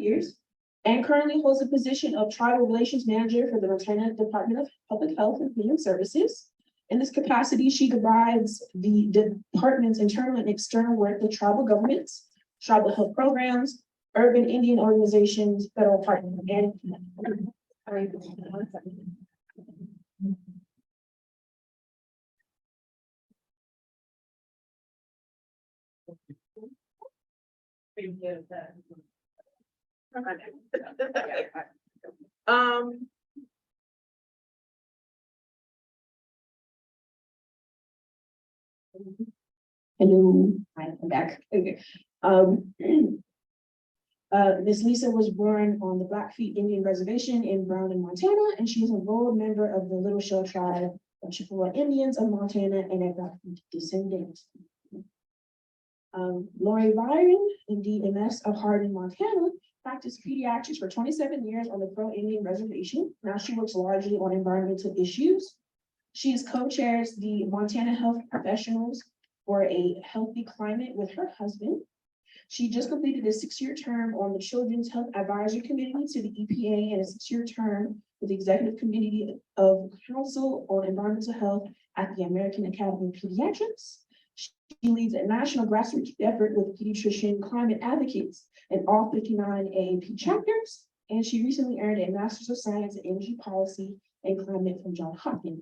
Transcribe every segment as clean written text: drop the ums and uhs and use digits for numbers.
years, and currently holds the position of Tribal Relations Manager for the Montana Department of Public Health and Human Services. In this capacity, she divides the department's internal and external work with tribal governments, tribal health programs, urban Indian organizations, federal partners, and hello, I'm back. Okay. Miss Lisa was born on the Blackfeet Indian Reservation in Browning, Montana, and she is a enrolled member of the Little Shell Tribe of Chippewa Indians of Montana and a Blackfeet descendant. Lori Byron, MD MS of Hardin, Montana, practiced pediatrics for 27 years on the Crow Indian Reservation. Now she works largely on environmental issues. She co-chairs the Montana Health Professionals for a Healthy Climate with her husband. She just completed a 6-year term on the Children's Health Advisory Committee to the EPA and a 6-year term with the Executive Committee of Council on Environmental Health at the American Academy of Pediatrics. She leads a national grassroots effort with pediatrician climate advocates in all 59 AAP chapters, and she recently earned a Master's of Science in Energy Policy and Climate from Johns Hopkins.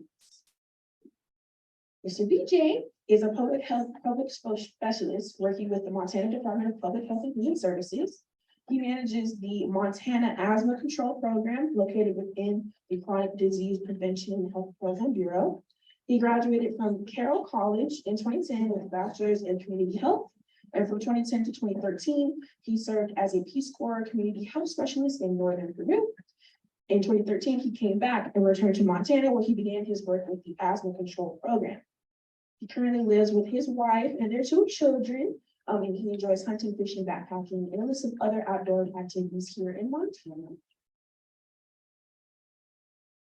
Mr. BJ is a public specialist working with the Montana Department of Public Health and Human Services. He manages the Montana Asthma Control Program located within the Chronic Disease Prevention and Health Program Bureau. He graduated from Carroll College in 2010 with a bachelor's in community health. And from 2010 to 2013, he served as a Peace Corps community health specialist in Northern Peru. In 2013, he came back and returned to Montana, where he began his work with the Asthma Control Program. He currently lives with his wife and their 2 children, and he enjoys hunting, fishing, backpacking, and a list of other outdoor activities here in Montana.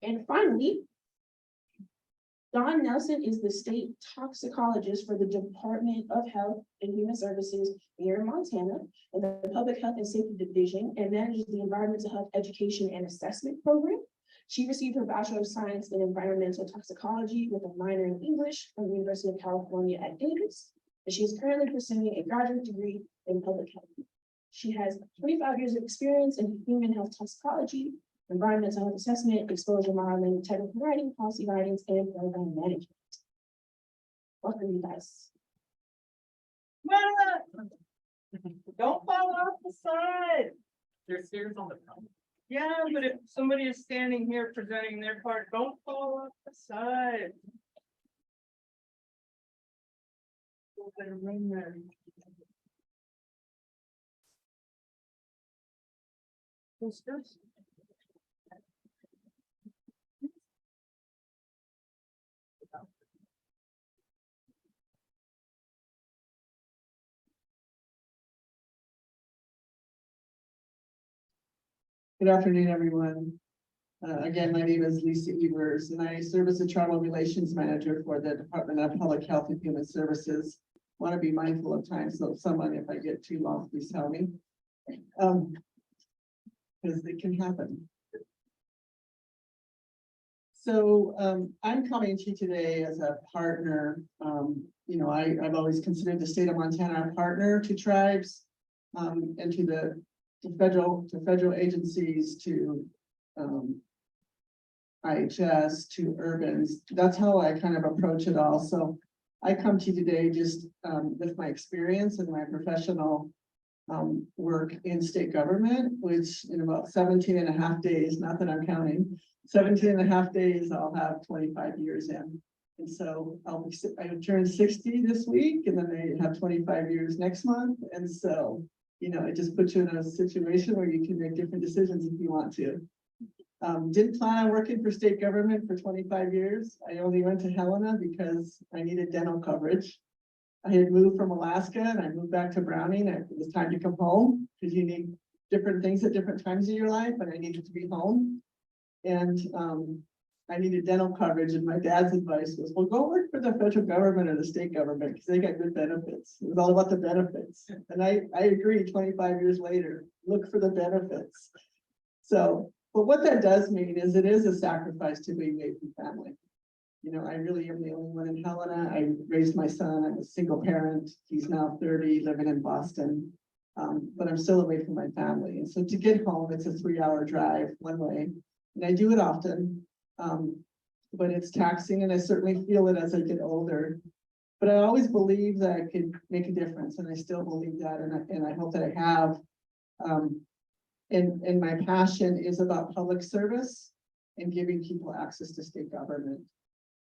And finally, Don Nelson is the state toxicologist for the Department of Health and Human Services here in Montana in the Public Health and Safety Division and manages the Environmental Health Education and Assessment Program. She received her Bachelor of Science in Environmental Toxicology with a minor in English from the University of California at Davis, and she is currently pursuing a graduate degree in public health. She has 25 years of experience in human health toxicology, environmental health assessment, exposure modeling, technical writing, policy writings, and program management. Welcome, you guys. Don't fall off the side. There's stairs on the front. Yeah, but if somebody is standing here presenting their part, don't fall off the side. Better room there. Who's first? Good afternoon, everyone. Again, my name is Lisa Evers, and I serve as the Tribal Relations Manager for the Department of Public Health and Human Services. Want to be mindful of time, so someone, if I get too long, please tell me. Because it can happen. So I'm coming to you today as a partner. You know, I've always considered the state of Montana a partner to tribes and to federal agencies, to IHS, to urbans. That's how I kind of approach it all. So I come to you today just with my experience and my professional work in state government, which in about 17 and a half days, not that I'm counting, 17 and a half days, I'll have 25 years in. And so I turn 60 this week, and then I have 25 years next month. And so, you know, it just puts you in a situation where you can make different decisions if you want to. Didn't plan on working for state government for 25 years. I only went to Helena because I needed dental coverage. I had moved from Alaska and I moved back to Browning. It was time to come home because you need different things at different times in your life, and I needed to be home. And I needed dental coverage, and my dad's advice was, well, go work for the federal government or the state government, because they got good benefits. It was all about the benefits. And I agree, 25 years later, look for the benefits. So, but what that does mean is it is a sacrifice to be away from family. You know, I really am the only one in Helena. I raised my son. I'm a single parent. He's now 30, living in Boston. But I'm still away from my family. And so to get home, it's a 3-hour drive one way. And I do it often. But it's taxing, and I certainly feel it as I get older. But I always believe that I could make a difference, and I still believe that, and I hope that I have. And my passion is about public service and giving people access to state government.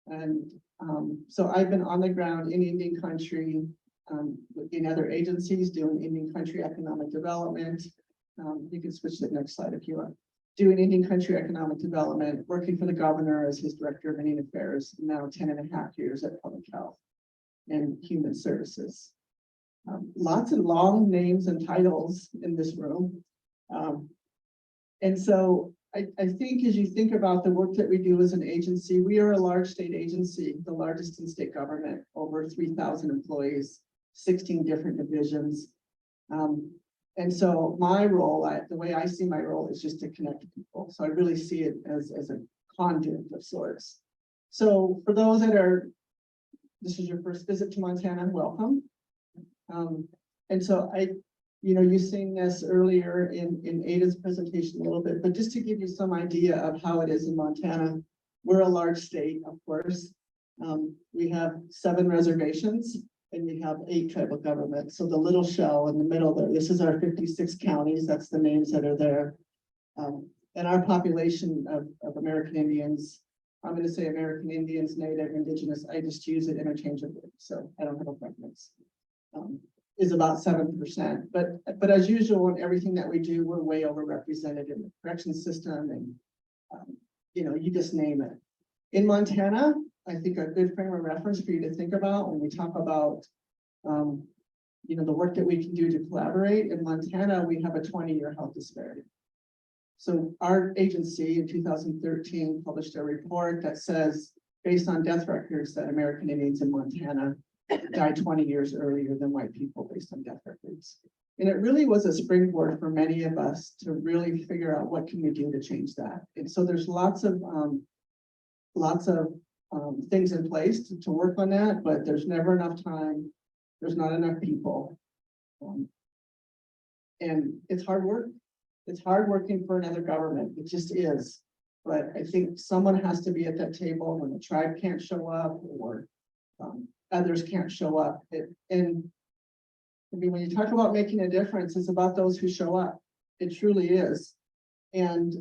And so I've been on the ground in Indian country, in other agencies doing Indian country economic development. You can switch to the next slide if you want. Doing Indian country economic development, working for the governor as his director of Indian affairs, now 10.5 years at public health and human services. Lots of long names and titles in this room. And so I think as you think about the work that we do as an agency, we are a large state agency, the largest in state government, over 3,000 employees, 16 different divisions. And so my role, the way I see my role is just to connect people. So I really see it as a conduit of sorts. So for those that this is your first visit to Montana, welcome. And so you've seen this earlier in Ada's presentation a little bit, but just to give you some idea of how it is in Montana, we're a large state, of course. We have 7 reservations, and we have 8 tribal governments. So the little shell in the middle there, this is our 56 counties. That's the names that are there. And our population of American Indians, I'm going to say American Indians, Native, Indigenous, I just use it interchangeably. So I don't have a preference. Is about 7%. But as usual, in everything that we do, we're way overrepresented in the correction system, and you just name it. In Montana, I think a good frame of reference for you to think about when we talk about the work that we can do to collaborate. In Montana, we have a 20-year health disparity. So our agency in 2013 published a report that says, based on death records, that American Indians in Montana died 20 years earlier than white people based on death records. And it really was a springboard for many of us to really figure out what can we do to change that. And so there's lots of things in place to work on that, but there's never enough time. There's not enough people. And it's hard work. It's hard working for another government. It just is. But I think someone has to be at that table when the tribe can't show up, or others can't show up. And I mean, when you talk about making a difference, it's about those who show up. It truly is. And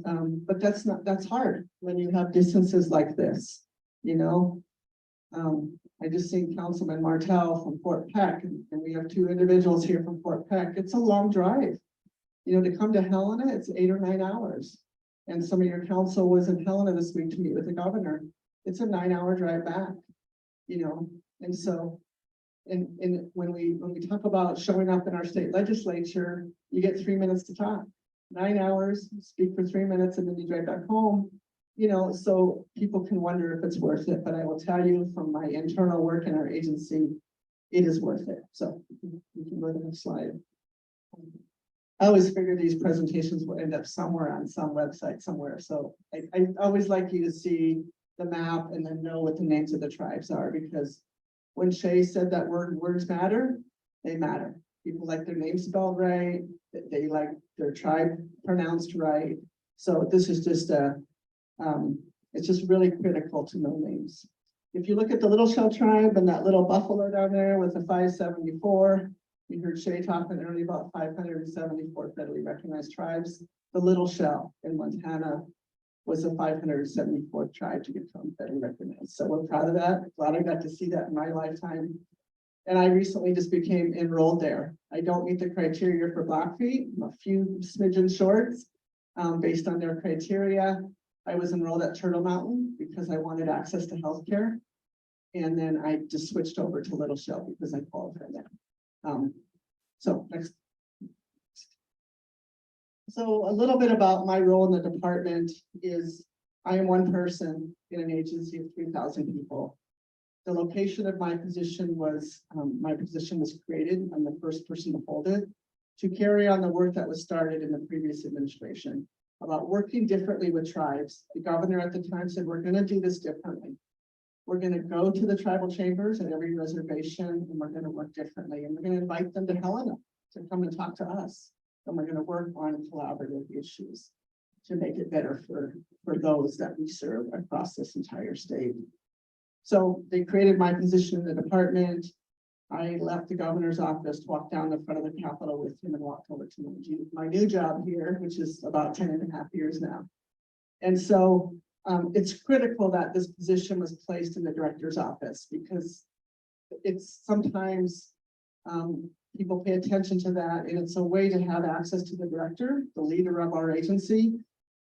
but that's hard when you have distances like this, I just seen Councilman Martell from Fort Peck, and we have 2 individuals here from Fort Peck. It's a long drive. To come to Helena, it's 8 or 9 hours. And some of your council was in Helena this week to meet with the governor. It's a 9-hour drive back, and so, and when we talk about showing up in our state legislature, you get 3 minutes to talk. 9 hours, speak for 3 minutes, and then you drive back home. So people can wonder if it's worth it, but I will tell you from my internal work in our agency, it is worth it. So we can go to the next slide. I always figure these presentations will end up somewhere on some website somewhere. So I always like you to see the map and then know what the names of the tribes are, because when Shay said that words matter, they matter. People like their name spelled right. They like their tribe pronounced right. So this is just it's just really critical to know names. If you look at the Little Shell tribe and that little buffalo down there with the 574, you heard Shay talking earlier about 574 federally recognized tribes. The Little Shell in Montana was the 574th tribe to become federally recognized. So we're proud of that. Glad I got to see that in my lifetime. And I recently just became enrolled there. I don't meet the criteria for Blackfeet. I'm a few smidgens shorts based on their criteria. I was enrolled at Turtle Mountain because I wanted access to healthcare. And then I just switched over to Little Shell because I qualified there. So next. So a little bit about my role in the department is I am one person in an agency of 3,000 people. The location of my position was created. I'm the first person to hold it, to carry on the work that was started in the previous administration about working differently with tribes. The governor at the time said, we're going to do this differently. We're going to go to the tribal chambers at every reservation, and we're going to work differently. And we're going to invite them to Helena to come and talk to us. And we're going to work on collaborative issues to make it better for those that we serve across this entire state. So they created my position in the department. I left the governor's office, walked down the front of the Capitol with him and walked over to my new job here, which is about 10.5 years now. And so it's critical that this position was placed in the director's office because it's sometimes people pay attention to that, and it's a way to have access to the director, the leader of our agency,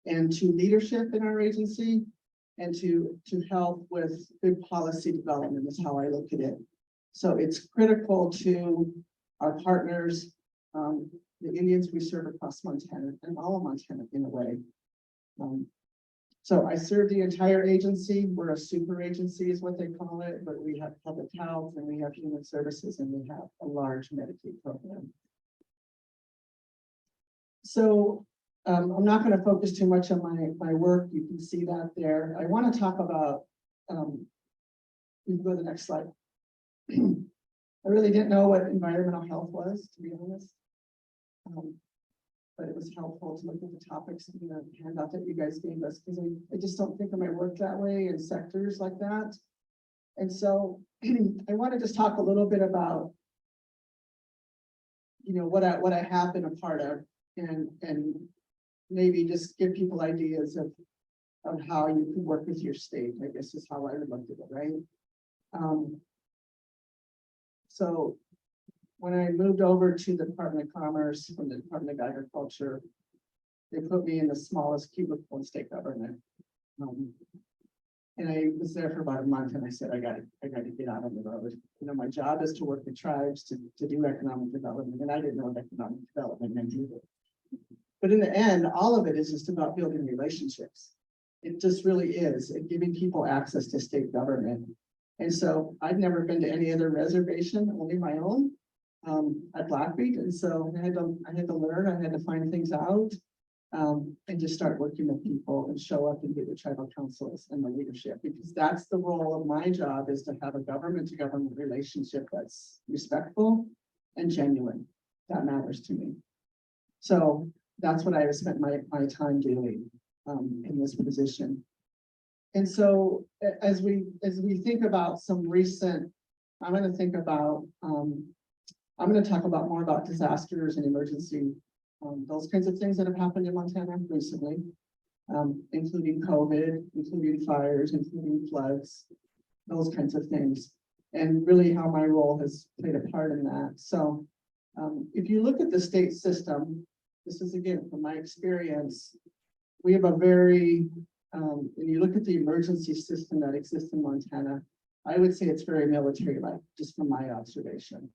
and to leadership in our agency, and to help with good policy development is how I look at it. So it's critical to our partners, the Indians we serve across Montana and all of Montana in a way. So I serve the entire agency. We're a super agency is what they call it, but we have public health and we have human services and we have a large Medicaid program. So I'm not going to focus too much on my work. You can see that there. I want to talk about, you can go to the next slide. I really didn't know what environmental health was, to be honest. But it was helpful to look at the topics in the handout that you guys gave us, because I just don't think of my work that way in sectors like that. And so I want to just talk a little bit about, what I have been a part of, and maybe just give people ideas of how you can work with your state, I guess is how I would look at it, right? So when I moved over to the Department of Commerce from the Department of Agriculture, they put me in the smallest cubicle in state government. And I was there for about a month and I said, I gotta get out on the road. My job is to work with tribes to do economic development. And I didn't know what economic development meant either. But in the end, all of it is just about building relationships. It just really is, and giving people access to state government. And so I'd never been to any other reservation, only my own, at Blackfeet. And so I had to learn, I had to find things out, and just start working with people and show up and get the tribal councils and the leadership, because that's the role of my job, is to have a government to government relationship that's respectful and genuine. That matters to me. So that's what I have spent my time doing in this position. And so as we think about some recent, I'm going to talk about more about disasters and emergency, those kinds of things that have happened in Montana recently, including COVID, including fires, including floods, those kinds of things, and really how my role has played a part in that. So if you look at the state system, this is again from my experience, we have a very, when you look at the emergency system that exists in Montana, I would say it's very military-like, just from my observation.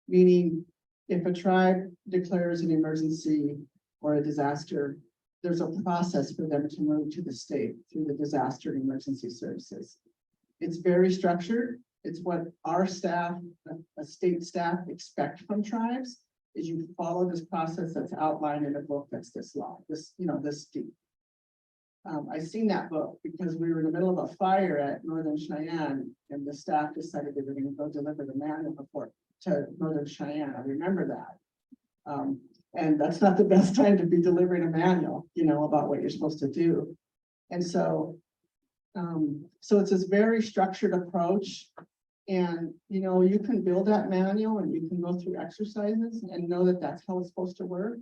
Meaning, if a tribe declares an emergency or a disaster, there's a process for them to move to the state through the disaster and emergency services. It's very structured. It's what our staff, a state staff, expect from tribes, is you follow this process that's outlined in a book that's this long, this deep. I seen that book because we were in the middle of a fire at Northern Cheyenne, and the staff decided they were going to go deliver the manual report to Northern Cheyenne. I remember that. And that's not the best time to be delivering a manual, about what you're supposed to do. And so, so it's this very structured approach. And, you can build that manual and you can go through exercises and know that that's how it's supposed to work.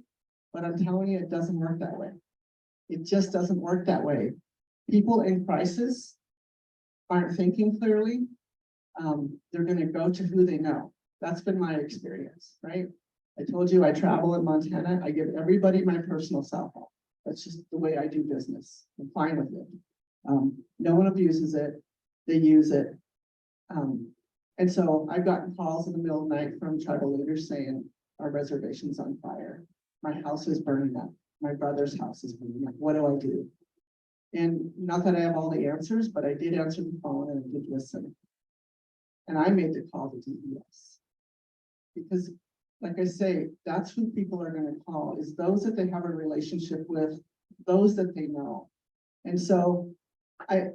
But I'm telling you, it doesn't work that way. It just doesn't work that way. People in crisis aren't thinking clearly. They're going to go to who they know. That's been my experience, right? I told you I travel in Montana. I give everybody my personal cell phone. That's just the way I do business. I'm fine with it. No one abuses it. They use it. And so I've gotten calls in the middle of the night from tribal leaders saying, our reservation's on fire. My house is burning up. My brother's house is burning up. What do I do? And not that I have all the answers, but I did answer the phone and I did listen. And I made the call to DES. Because, like I say, that's who people are gonna call, is those that they have a relationship with, those that they know. And so I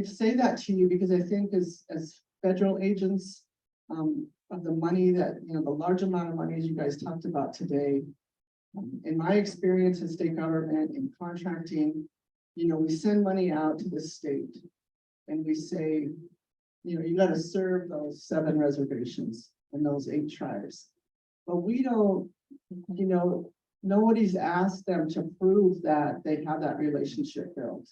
say that to you because I think as federal agents, of the money that, you know, the large amount of money as you guys talked about today, in my experience in state government, in contracting, you know, we send money out to the state and we say, you know, you gotta serve those 7 reservations and those 8 tribes. But we don't, you know, nobody's asked them to prove that they have that relationship built.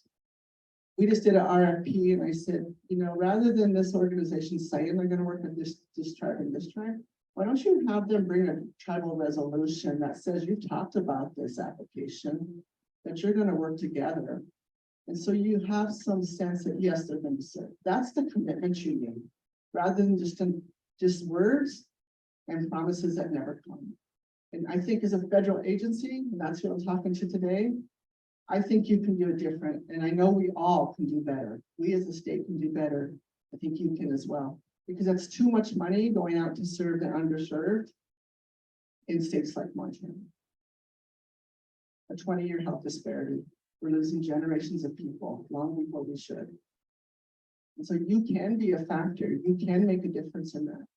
We just did an RFP and I said, you know, rather than this organization saying they're gonna work with this tribe and this tribe, why don't you have them bring a tribal resolution that says you've talked about this application, that you're gonna work together. And so you have some sense that, yes, they're gonna serve. That's the commitment you need, rather than just words and promises that never come. And I think as a federal agency, and that's who I'm talking to today, I think you can do it different. And I know we all can do better. We as a state can do better. I think you can as well, because that's too much money going out to serve the underserved in states like Montana. A 20-year health disparity. We're losing generations of people long before we should. And so you can be a factor. You can make a difference in that.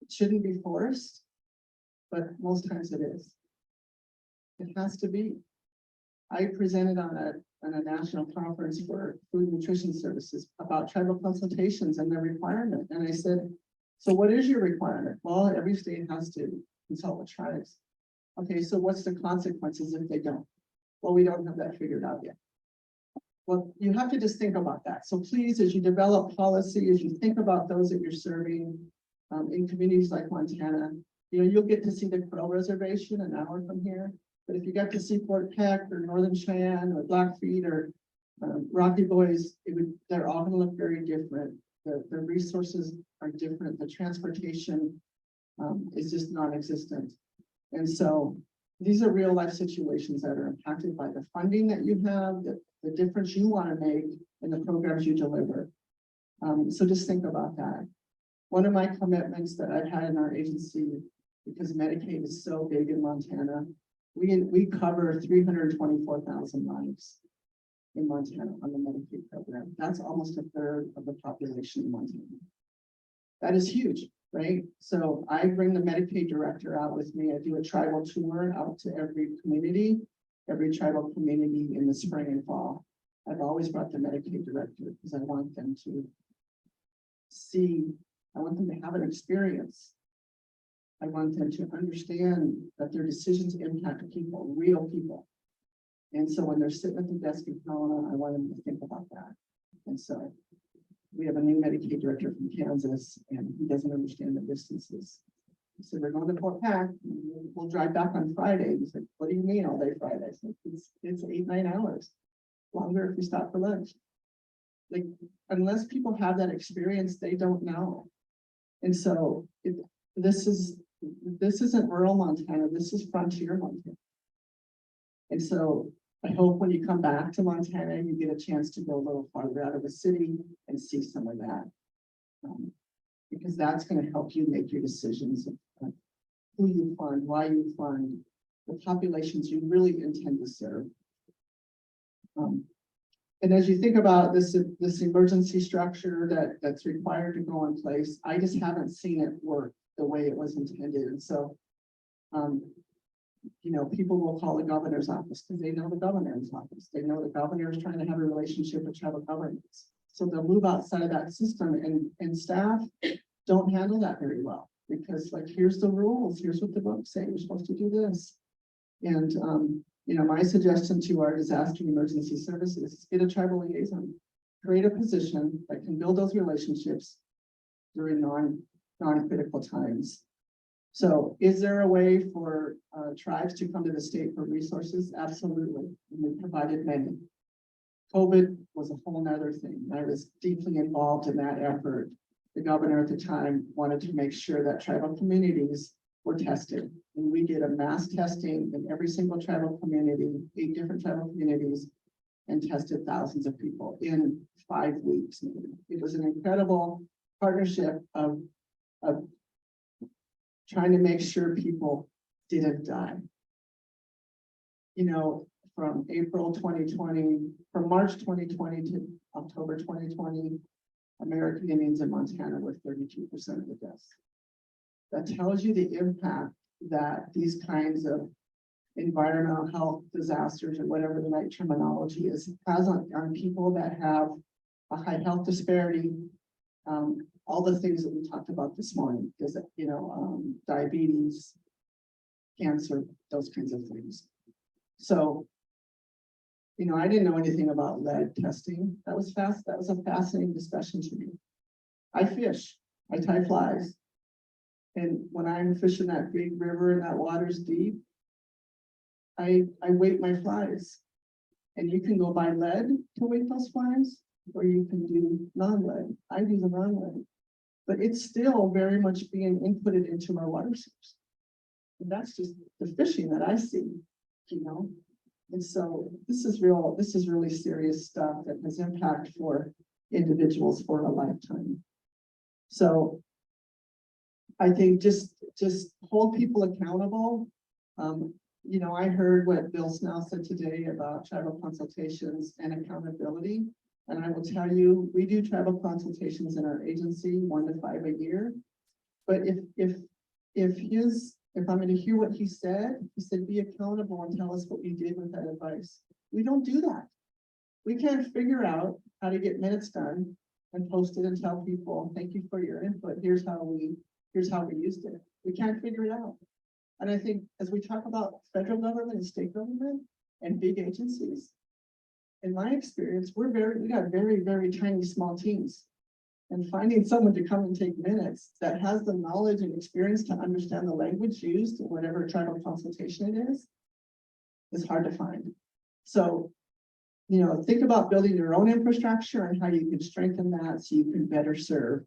It shouldn't be forced, but most times it is. It has to be. I presented on a national conference for food nutrition services about tribal consultations and their requirement. And I said, so what is your requirement? Well, every state has to consult with tribes. Okay, so what's the consequences if they don't? Well, we don't have that figured out yet. Well, you have to just think about that. So please, as you develop policy, as you think about those that you're serving in communities like Montana, you know, you'll get to see the Crow Reservation an hour from here. But if you got to see Fort Peck or Northern Cheyenne or Blackfeet or Rocky Boys, they're all gonna look very different. The resources are different. The transportation is just non-existent. And so these are real life situations that are impacted by the funding that you have, the difference you want to make in the programs you deliver. So just think about that. One of my commitments that I've had in our agency, because Medicaid is so big in Montana, we cover 324,000 lives in Montana on the Medicaid program. That's almost 1/3 of the population in Montana. That is huge, right? So I bring the Medicaid director out with me. I do a tribal tour out to every community, every tribal community in the spring and fall. I've always brought the Medicaid director because I want them to see, I want them to have an experience. I want them to understand that their decisions impact people, real people. And so when they're sitting at the desk in Helena, I want them to think about that. And so we have a new Medicaid director from Kansas, and he doesn't understand the distances. He said, we're going to Fort Peck, we'll drive back on Friday. He's like, what do you mean all day Friday? I said, it's 8-9 hours. Longer if you stop for lunch. Like, unless people have that experience, they don't know. And so this isn't rural Montana, this is frontier Montana. And so I hope when you come back to Montana, you get a chance to go a little farther out of the city and see some of that. Because that's going to help you make your decisions of who you fund, why you fund, the populations you really intend to serve. And as you think about this emergency structure that's required to go in place, I just haven't seen it work the way it was intended. And so, you know, people will call the governor's office because they know the governor's office. They know the governor is trying to have a relationship with tribal governments. So they'll move outside of that system, and staff don't handle that very well because, like, here's the rules, here's what the books say, you're supposed to do this. And you know, my suggestion to our disaster and emergency services is get a tribal liaison, create a position that can build those relationships during non-critical times. So is there a way for tribes to come to the state for resources? Absolutely. And we provided many. COVID was a whole nother thing. I was deeply involved in that effort. The governor at the time wanted to make sure that tribal communities were tested. And we did a mass testing in every single tribal community, 8 different tribal communities, and tested thousands of people in 5 weeks. It was an incredible partnership of trying to make sure people didn't die. You know, from April 2020, from March 2020 to October 2020, American Indians in Montana were 32% of the deaths. That tells you the impact that these kinds of environmental health disasters, or whatever the right terminology is, has on people that have a high health disparity, all the things that we talked about this morning, is, you know, diabetes, cancer, those kinds of things. So, you know, I didn't know anything about lead testing. That was a fascinating discussion to me. I fish, I tie flies. And when I'm fishing that big river and that water's deep, I weight my flies. And you can go buy lead to weight those flies, or you can do non-lead. I do the non-lead. But it's still very much being inputted into my water source. And that's just the fishing that I see, you know. And so this is really serious stuff that has impact for individuals for a lifetime. So I think just hold people accountable. You know, I heard what Bill Snell said today about tribal consultations and accountability. And I will tell you, we do tribal consultations in our agency, 1 to 5 a year. But if I'm going to hear what he said be accountable and tell us what you did with that advice. We don't do that. We can't figure out how to get minutes done and post it and tell people, thank you for your input. Here's how we used it. We can't figure it out. And I think as we talk about federal government and state government and big agencies, in my experience, we got very, very tiny, small teams. And finding someone to come and take minutes that has the knowledge and experience to understand the language used in whatever tribal consultation it is hard to find. So, you know, think about building your own infrastructure and how you can strengthen that so you can better serve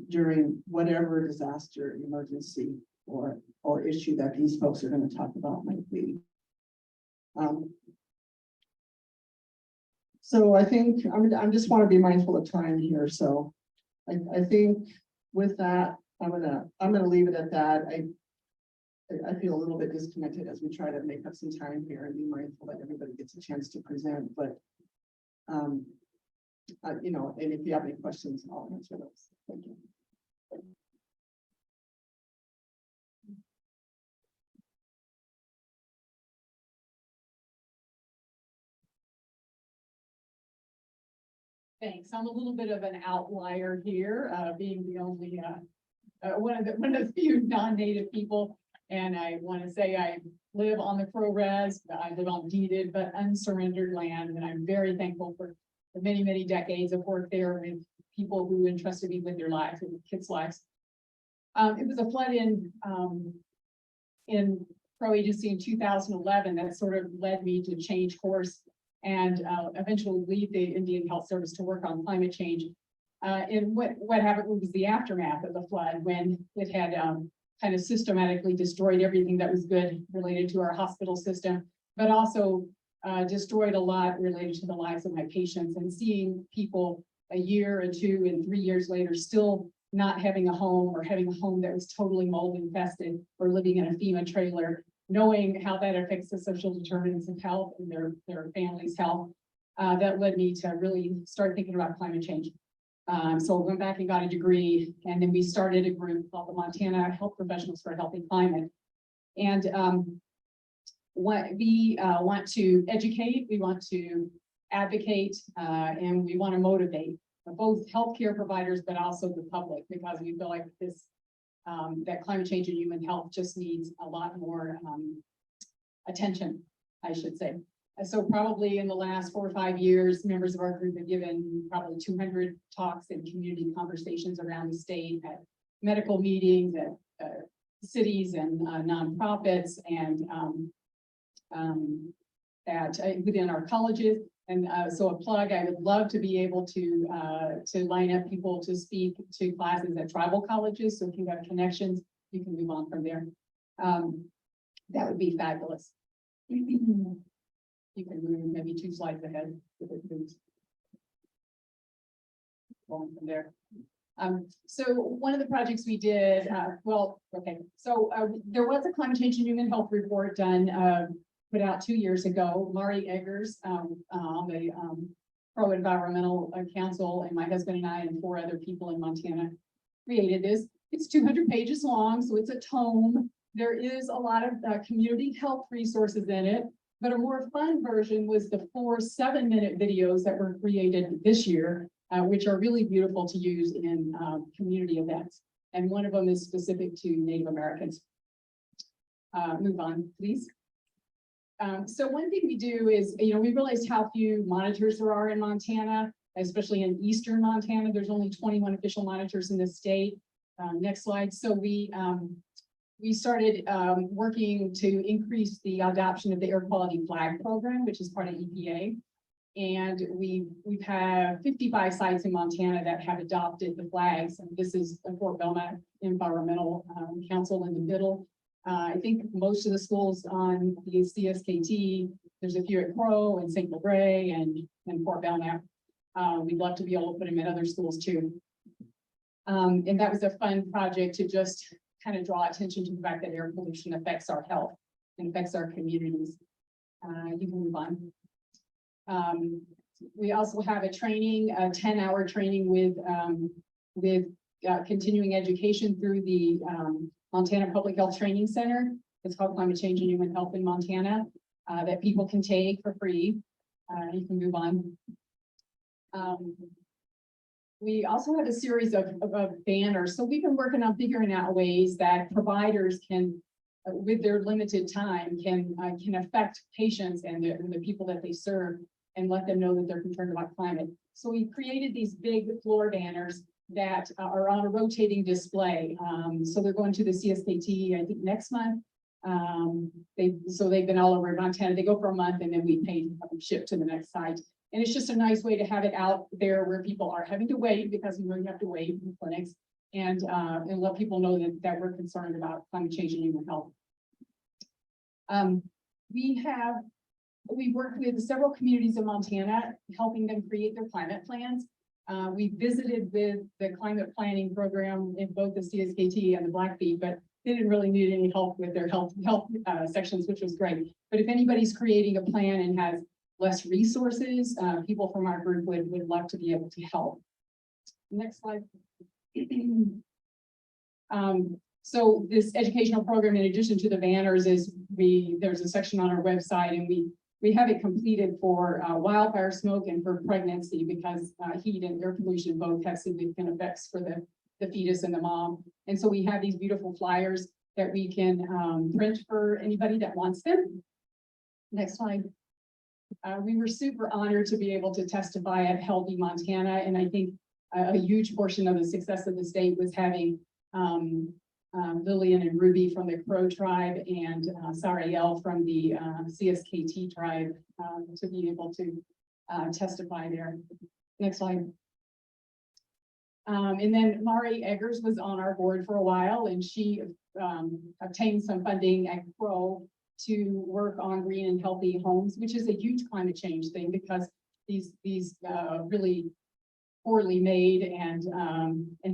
during whatever disaster, emergency, or issue that these folks are going to talk about might be. So I think I just want to be mindful of time here. So I think with that, I'm gonna leave it at that. I feel a little bit disconnected as we try to make up some time here and be mindful that everybody gets a chance to present. But you know, and if you have any questions, I'll answer those. Thank you. Thanks. I'm a little bit of an outlier here, being the only one of the few non-native people. And I want to say I live on the Crow Res. I live on deeded but unsurrendered land, and I'm very thankful for the many, many decades of work there with people who entrusted me with their lives, with kids' lives. It was a flood in Crow Agency in 2011 that sort of led me to change course and eventually leave the Indian Health Service to work on climate change. And what happened was the aftermath of the flood, when it had kind of systematically destroyed everything that was good related to our hospital system, but also destroyed a lot related to the lives of my patients, and seeing people a year and 2 and 3 years later still not having a home, or having a home that was totally mold infested, or living in a FEMA trailer, knowing how that affects the social determinants of health and their family's health, that led me to really start thinking about climate change. So I went back and got a degree, and then we started a group called the Montana Health Professionals for a Healthy Climate. And what we want to educate, we want to advocate, and we want to motivate both healthcare providers, but also the public, because we feel like this that climate change and human health just needs a lot more attention, I should say. And so probably in the last 4 or 5 years, members of our group have given probably 200 talks and community conversations around the state, at medical meetings, at cities and nonprofits, and within our colleges. And so a plug, I would love to be able to line up people to speak to classes at tribal colleges. So if you have connections You can move on from there. That would be fabulous. You can move maybe 2 slides ahead. If it moves. Going from there. So one of the projects we did, there was a climate change and human health report done, put out 2 years ago. Mari Eggers, on the Pro Environmental Council, and my husband and I and 4 other people in Montana created this. It's 200 pages long, so it's a tome. There is a lot of community health resources in it, but a more fun version was the 4 7-minute videos that were created this year, which are really beautiful to use in community events. And one of them is specific to Native Americans. Move on, please. So one thing we do is, we realized how few monitors there are in Montana, especially in eastern Montana. There's only 21 official monitors in the state. Next slide. So we started working to increase the adoption of the air quality flag program, which is part of EPA. And we've had 55 sites in Montana that have adopted the flags. And this is the Fort Belknap Environmental Council in the middle. I think most of the schools on the CSKT, there's a few at Crow and St. Bray and Fort Belknap. We'd love to be able to put them in other schools too. And that was a fun project to just kind of draw attention to the fact that air pollution affects our health and affects our communities. You can move on. We also have a training, a 10-hour training with continuing education through the Montana Public Health Training Center. It's called Climate Change and Human Health in Montana, that people can take for free. You can move on. We also have a series of banners. So we've been working on figuring out ways that providers can, with their limited time, can affect patients and the people that they serve and let them know that they're concerned about climate. So we created these big floor banners that are on a rotating display. So they're going to the CSKT, I think next month. They've been all over Montana. They go for a month and then we pay to have them shipped to the next site. And it's just a nice way to have it out there where people are having to wait, because we really have to wait in clinics, and let people know that we're concerned about climate change and human health. We've worked with several communities in Montana, helping them create their climate plans. We visited with the climate planning program in both the CSKT and the Blackfeet, but they didn't really need any help with their health sections, which was great. But if anybody's creating a plan and has less resources, people from our group would love to be able to help. Next slide. So this educational program, in addition to the banners, there's a section on our website, and we have it completed for wildfire smoke and for pregnancy, because heat and air pollution both have significant effects for the fetus and the mom. And so we have these beautiful flyers that we can print for anybody that wants them. Next slide. We were super honored to be able to testify at Healthy Montana, and I think a huge portion of the success of the state was having Lillian and Ruby from the Crow tribe and Sariel from the CSKT tribe to be able to testify there. Next slide. And then Mari Eggers was on our board for a while, and she obtained some funding at Crow to work on green and healthy homes, which is a huge climate change thing, because these really poorly made and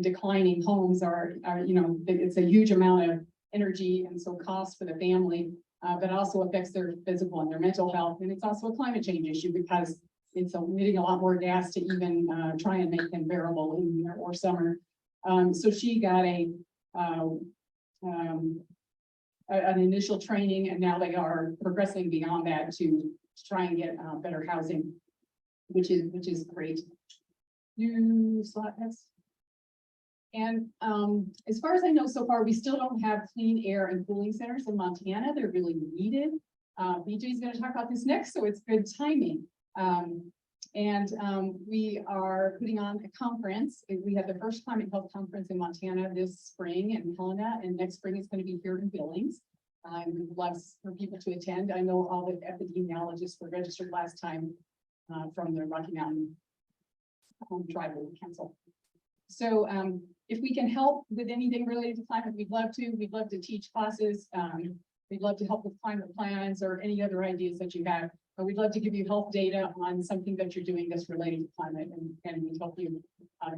declining homes are it's a huge amount of energy and so cost for the family, but also affects their physical and their mental health. And it's also a climate change issue, because it's emitting a lot more gas to even try and make them bearable in winter or summer. So she got an initial training, and now they are progressing beyond that to try and get better housing, which is great. New slide. And as far as I know so far, we still don't have clean air and cooling centers in Montana. They're really needed. BJ is going to talk about this next, so it's good timing. We are putting on a conference. We have the first climate health conference in Montana this spring in Helena, and next spring it's going to be here in Billings. We'd love for people to attend. I know all the epidemiologists were registered last time from the Rocky Mountain Tribal Council. So if we can help with anything related to climate, we'd love to. We'd love to teach classes. We'd love to help with climate plans or any other ideas that you have. But we'd love to give you health data on something that you're doing that's related to climate, and we'd help you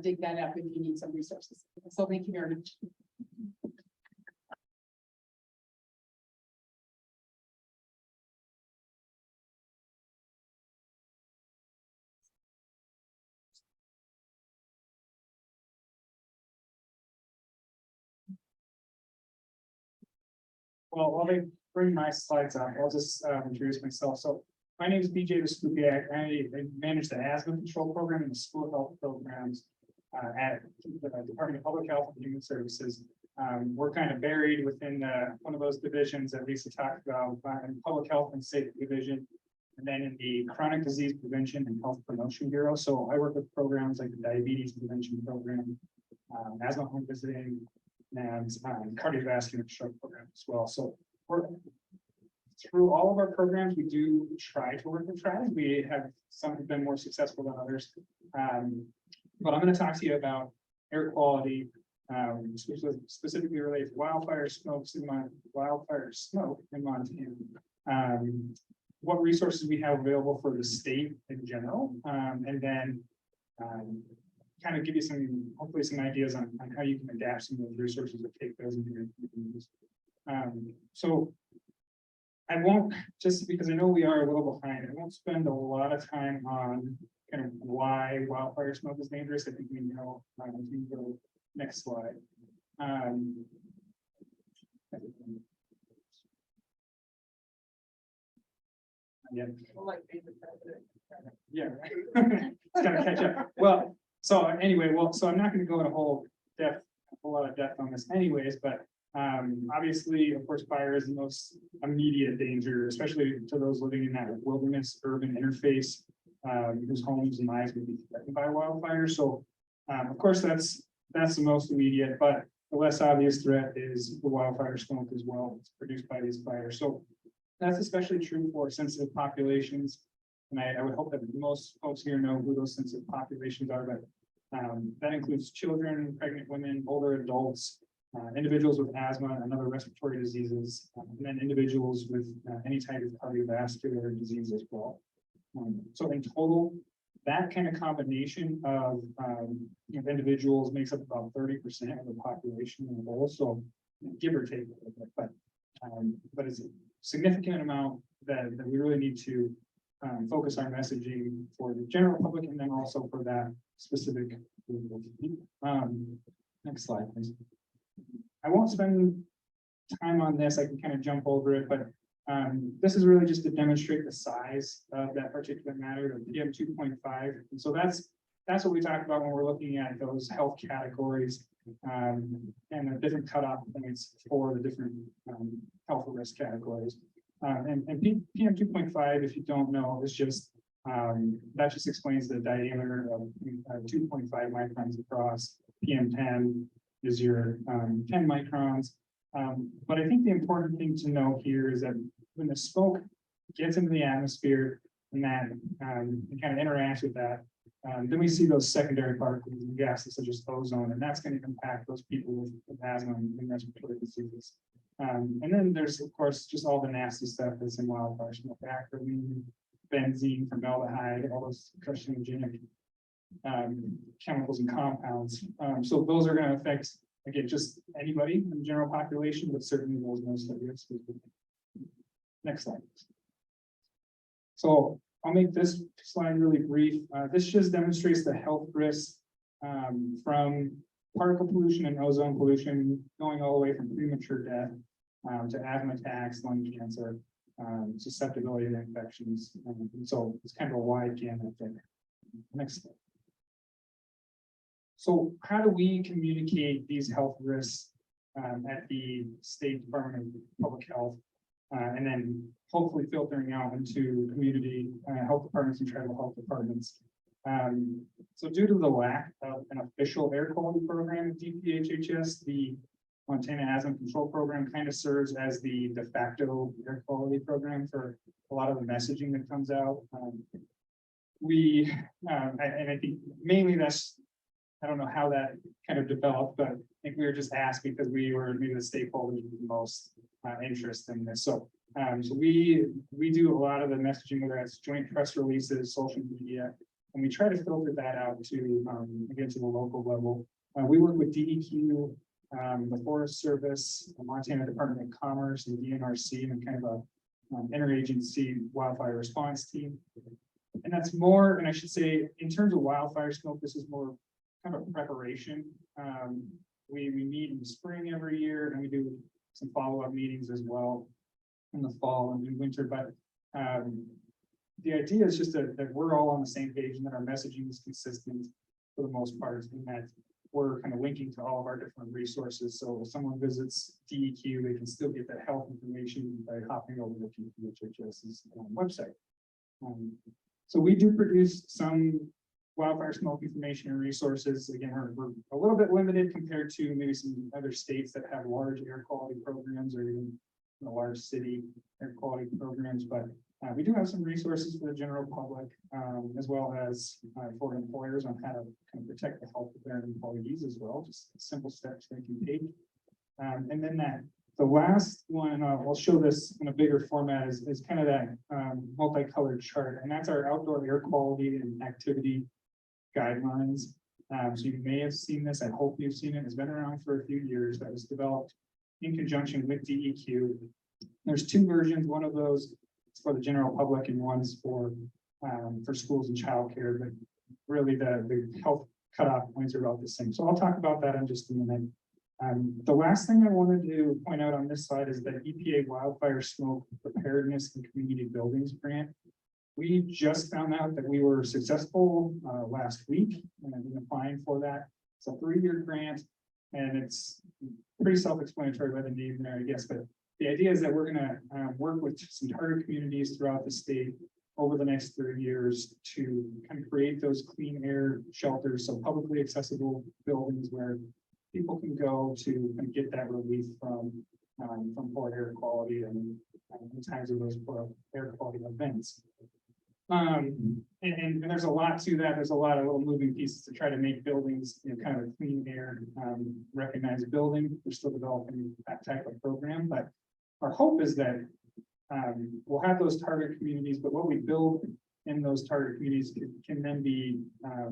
dig that up if you need some resources. So thank you very much. Well, while they bring my slides up, I'll just introduce myself. So my name is BJ Vespucci. I manage the asthma control program and the school health programs at the Department of Public Health and Human Services. We're kind of buried within one of those divisions that Lisa talked about, in Public Health and Safety Division, and then in the Chronic Disease Prevention and Health Promotion Bureau. So I work with programs like the Diabetes Prevention Program, asthma home visiting, and cardiovascular stroke program as well. So we're through all of our programs, we do try to work with tribes. We have some have been more successful than others. But I'm going to talk to you about air quality, specifically related to wildfire smoke in Montana. What resources we have available for the state in general, and then kind of give you some, hopefully some ideas on how you can adapt some of those resources or take those into your communities. So I won't, just because I know we are a little behind, I won't spend a lot of time on kind of why wildfire smoke is dangerous. I think we know. If you go next slide. Yeah. Yeah. It's gotta catch up. Well, so anyway, so I'm not going to go into a whole lot of depth on this anyways, but obviously, of course, fire is the most immediate danger, especially to those living in that wilderness urban interface, whose homes and lives would be threatened by wildfire. So of course, that's the most immediate, but the less obvious threat is the wildfire smoke as well. It's produced by these fires. So that's especially true for sensitive populations. And I would hope that most folks here know who those sensitive populations are, but that includes children, pregnant women, older adults, individuals with asthma and other respiratory diseases, and then individuals with any type of cardiovascular disease as well. So in total, that kind of combination of individuals makes up about 30% of the population in the whole. So give or take a little bit, but it's a significant amount that we really need to focus our messaging for the general public and then also for that specific group. Next slide, please. I won't spend time on this. I can kind of jump over it, but this is really just to demonstrate the size of that particulate matter, the PM 2.5. And so that's what we talk about when we're looking at those health categories and the different cutoff points for the different health risk categories. And PM 2.5, if you don't know, is just that just explains the diameter of 2.5 microns across. PM 10 is your 10 microns. But I think the important thing to know here is that when the smoke gets into the atmosphere and that it kind of interacts with that, then we see those secondary particles and gases such as ozone, and that's going to impact those people with asthma and respiratory diseases. And then there's, of course, just all the nasty stuff that's in wildfire smoke, acridine, benzene, formaldehyde, all those carcinogenic chemicals and compounds. So those are going to affect, again, just anybody in the general population, but certainly those most at risk. Next slide. So I'll make this slide really brief. This just demonstrates the health risks from particle pollution and ozone pollution, going all the way from premature death to asthma attacks, lung cancer, susceptibility to infections. And so it's kind of a wide gamut there. Next slide. So how do we communicate these health risks at the State Department of Public Health, and then hopefully filtering out into community health departments and tribal health departments? So due to the lack of an official air quality program at DPHHS, the Montana Asthma Control Program kind of serves as the de facto air quality program for a lot of the messaging that comes out. And I think mainly that's I don't know how that kind of developed, but I think we were just asked because we were maybe the stakeholders with the most interest in this. So we do a lot of the messaging, whether it's joint press releases, social media, and we try to filter that out to again to the local level. We work with DEQ, the Forest Service, the Montana Department of Commerce, and DNRC, and kind of a interagency wildfire response team. And that's more, and I should say, in terms of wildfire smoke, this is more kind of a preparation. We meet in the spring every year, and we do some follow-up meetings as well in the fall and in winter. But the idea is just that we're all on the same page and that our messaging is consistent for the most part, and that we're kind of linking to all of our different resources. So if someone visits DEQ, they can still get that health information by hopping over to PHHS's website. So we do produce some wildfire smoke information and resources. Again, we're a little bit limited compared to maybe some other states that have large air quality programs, or even a large city air quality programs, but we do have some resources for the general public, as well as for employers on how to kind of protect the health of their employees as well, just simple steps they can take. And then the last one, and I'll show this in a bigger format, is kind of that multicolored chart, and that's our outdoor air quality and activity guidelines. So you may have seen this. I hope you've seen it. It's been around for a few years. That was developed in conjunction with DEQ. There's two versions. One of those is for the general public, and one's for schools and childcare. But really, the health cutoff points are about the same. So I'll talk about that in just a minute. The last thing I wanted to point out on this slide is the EPA Wildfire Smoke Preparedness and Community Buildings Grant. We just found out that we were successful last week in applying for that. It's a 3-year grant, and it's pretty self-explanatory by the name there, I guess. But the idea is that we're going to work with some target communities throughout the state over the next 3 years to kind of create those clean air shelters, so publicly accessible buildings where people can go to kind of get that relief from poor air quality and in times of those poor air quality events. And there's a lot to that. There's a lot of little moving pieces to try to make buildings, kind of a clean air recognized building. We're still developing that type of program, but our hope is that we'll have those target communities, but what we build in those target communities can then be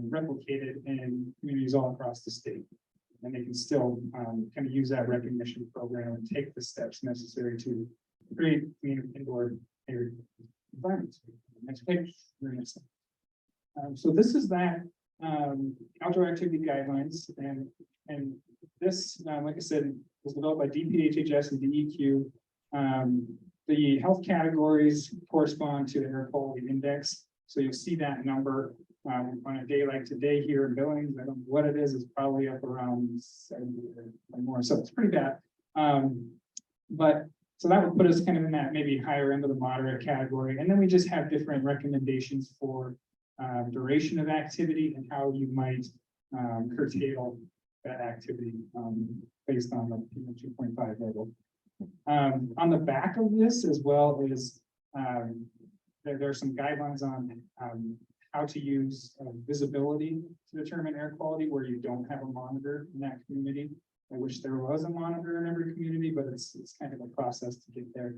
replicated in communities all across the state. And they can still kind of use that recognition program and take the steps necessary to create clean indoor air environments. Next page. So this is that outdoor activity guidelines, and this, like I said, was developed by DPHHS and DEQ. The health categories correspond to the air quality index. So you'll see that number on a day like today here in Billings. I don't know what it is. It's probably up around 70 or more. So it's pretty bad. But so that would put us kind of in that maybe higher end of the moderate category. And then we just have different recommendations for duration of activity and how you might curtail that activity based on the 2.5 level. On the back of this, as well as there are some guidelines on how to use visibility to determine air quality where you don't have a monitor in that community. I wish there was a monitor in every community, but it's kind of a process to get there.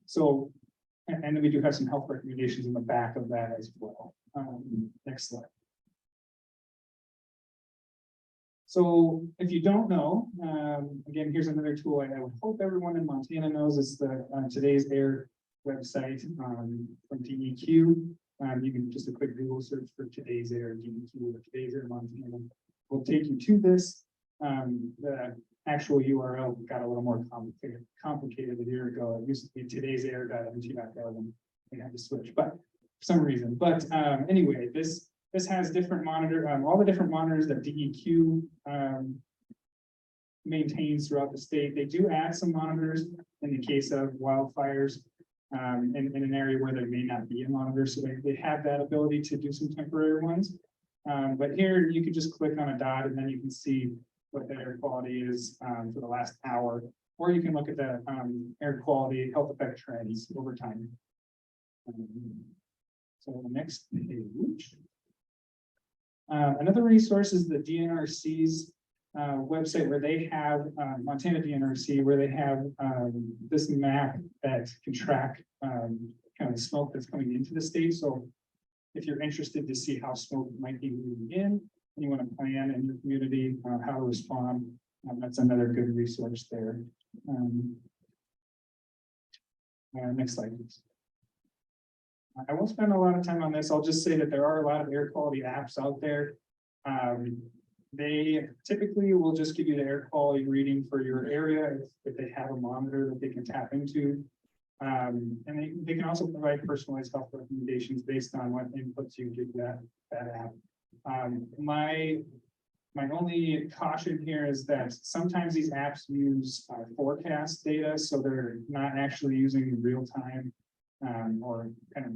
So then we do have some health recommendations in the back of that as well. Next slide. So if you don't know, again, here's another tool I would hope everyone in Montana knows. It's the Today's Air website from DEQ. You can just a quick Google search for Today's Air DEQ or Today's Air Montana. Will take you to this. The actual URL got a little more complicated a year ago. It used to be today'sair.mt.gov, and we had to switch, but for some reason. But anyway, this has different all the different monitors that DEQ maintains throughout the state. They do add some monitors in the case of wildfires in an area where there may not be a monitor. So they have that ability to do some temporary ones. But here you can just click on a dot and then you can see what the air quality is for the last hour, or you can look at the air quality health effect trends over time. So the next page. Another resource is the DNRC's website, where they have Montana DNRC, where they have this map that can track kind of the smoke that's coming into the state. So if you're interested to see how smoke might be moving in, and you want to plan in your community how to respond, that's another good resource there. Next slide, please. I won't spend a lot of time on this. I'll just say that there are a lot of air quality apps out there. They typically will just give you the air quality reading for your area if they have a monitor that they can tap into. And they can also provide personalized health recommendations based on what inputs you give that app. My only caution here is that sometimes these apps use forecast data, so they're not actually using real time or kind of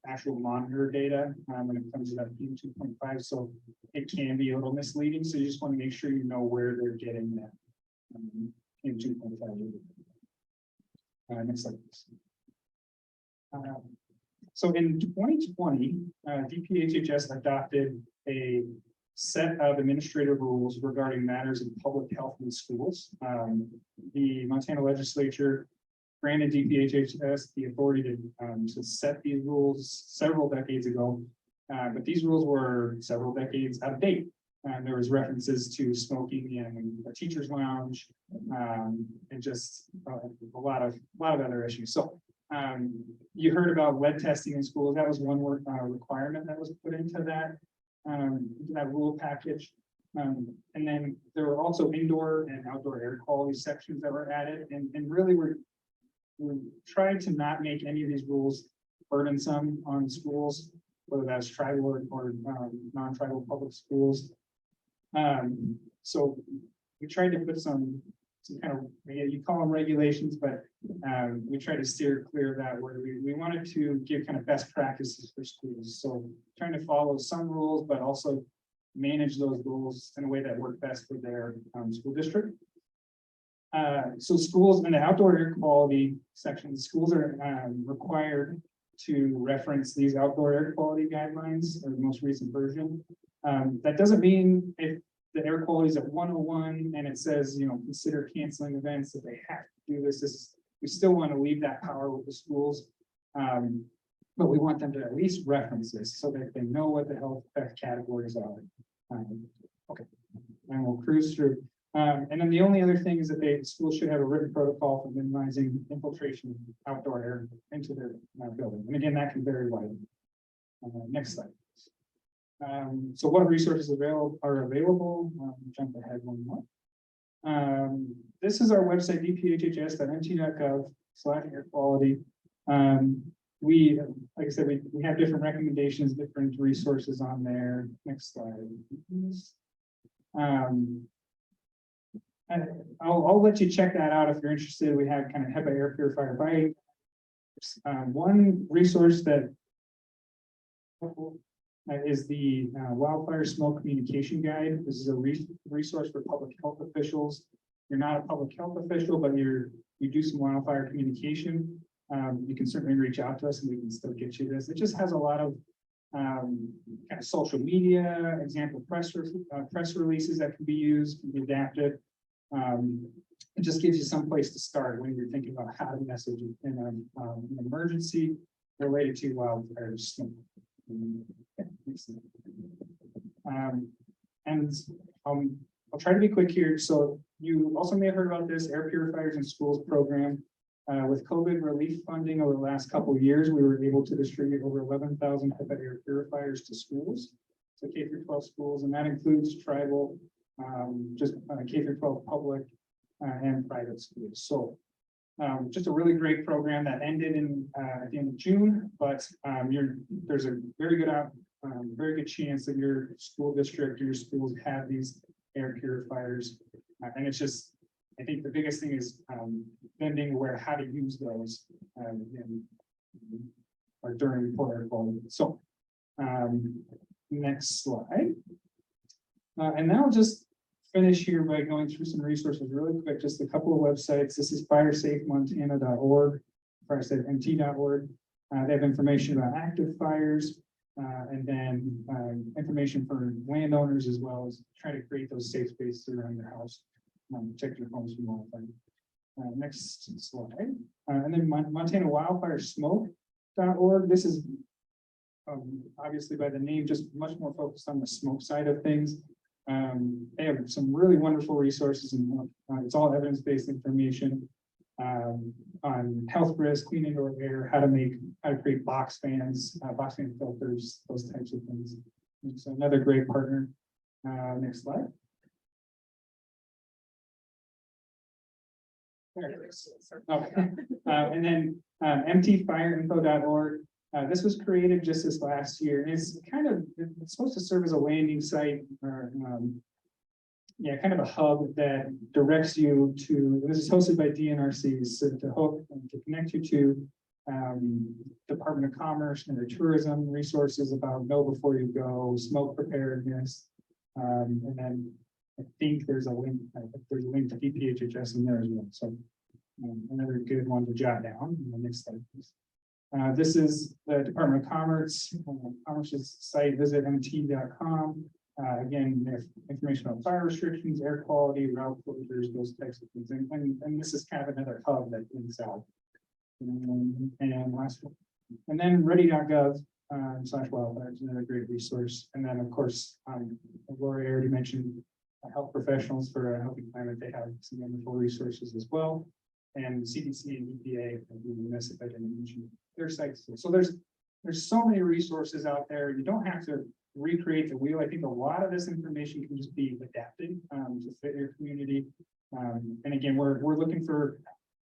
actual monitor data when it comes to that PM 2.5. So it can be a little misleading. So you just want to make sure you know where they're getting that PM 2.5. Next slide, please. So in 2020, DPHHS adopted a set of administrative rules regarding matters of public health in schools. The Montana legislature granted DPHHS the authority to set these rules several decades ago, but these rules were several decades out of date. There was references to smoking in a teacher's lounge, and just a lot of other issues. So you heard about lead testing in schools. That was one requirement that was put into that rule package. And then there were also indoor and outdoor air quality sections that were added, and really we're trying to not make any of these rules burdensome on schools, whether that's tribal or non-tribal public schools. So we tried to put some kind of, you call them regulations, but we try to steer clear of that, where we wanted to give kind of best practices for schools. So trying to follow some rules, but also manage those rules in a way that work best for their school district. So schools in the outdoor air quality section, schools are required to reference these outdoor air quality guidelines, or the most recent version. That doesn't mean if the air quality is at 101 and it says, consider canceling events, that they have to do this. We still want to leave that power with the schools, but we want them to at least reference this so that they know what the health categories are. Okay, and we'll cruise through. And then the only other thing is that schools should have a written protocol for minimizing infiltration of outdoor air into their building. And again, that can vary widely. Next slide. So what resources are available? Jump ahead one more. This is our website, dphhs.mt.gov/air quality. We, like I said, we have different recommendations, different resources on there. Next slide. And I'll let you check that out if you're interested. We have kind of HEPA air purifier bite. One resource that is the wildfire smoke communication guide. This is a resource for public health officials. You're not a public health official, but you do some wildfire communication. You can certainly reach out to us and we can still get you this. It just has a lot of kind of social media, example press releases that can be used, can be adapted. It just gives you some place to start when you're thinking about how to message in an emergency related to wildfire smoke. And I'll try to be quick here. So you also may have heard about this Air Purifiers in Schools program. With COVID relief funding over the last couple of years, we were able to distribute over 11,000 HEPA air purifiers to schools, so K-12 schools, and that includes tribal, just K-12 public and private schools. So just a really great program that ended at the end of June, but there's a very good chance that your school district or your schools have these air purifiers, and it's just, I think the biggest thing is them being aware how to use those or during poor air quality. So next slide. And now I'll just finish here by going through some resources really quick, just a couple of websites. This is firesafemontana.org, firesafemt.org. They have information about active fires. And then information for landowners as well as try to create those safe spaces around their house. Protect your homes from wildfire. Next slide. And then Montana Wildfire Smoke.org. This is obviously by the name, just much more focused on the smoke side of things. They have some really wonderful resources and it's all evidence-based information on health risk, clean indoor air, how to create box fans, box fan filters, those types of things. And so another great partner. Next slide. There it is. Okay. And then mtfireinfo.org. This was created just this last year. And it's supposed to serve as a landing site or kind of a hub that directs you to, this is hosted by DNRC, so to hook and to connect you to Department of Commerce and their tourism resources about know before you go, smoke preparedness. And then I think there's a link to DPHHS in there as well. So another good one to jot down. The next slide, please. This is the Department of Commerce, Commerce's site, visit mt.com. Again, there's information on fire restrictions, air quality, route closures, those types of things. And this is kind of another hub that links out. And last one. And then ready.gov /wildfire is another great resource. And then, of course, Lori already mentioned health professionals for a healthy climate. They have some wonderful resources as well. And CDC and EPA, I didn't mention their sites. So there's so many resources out there. You don't have to recreate the wheel. I think a lot of this information can just be adapted to fit your community. And again, we're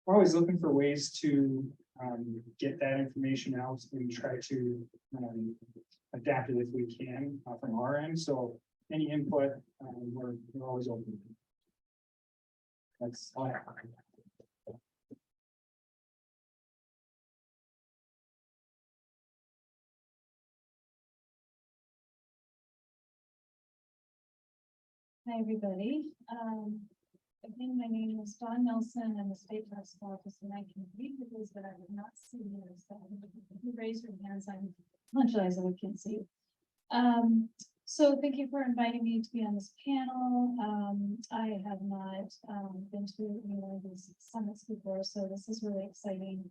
always looking for ways to get that information out and try to adapt it if we can from our end. So any input, we're always open. That's all I have. Hi, everybody. Again, my name is Dawn Nelson. I'm a state tax officer, and I can read the rules, but I would not see you. So if you raise your hands, I apologize, I can't see you. So thank you for inviting me to be on this panel. I have not been to any one of these summits before, so this is really exciting.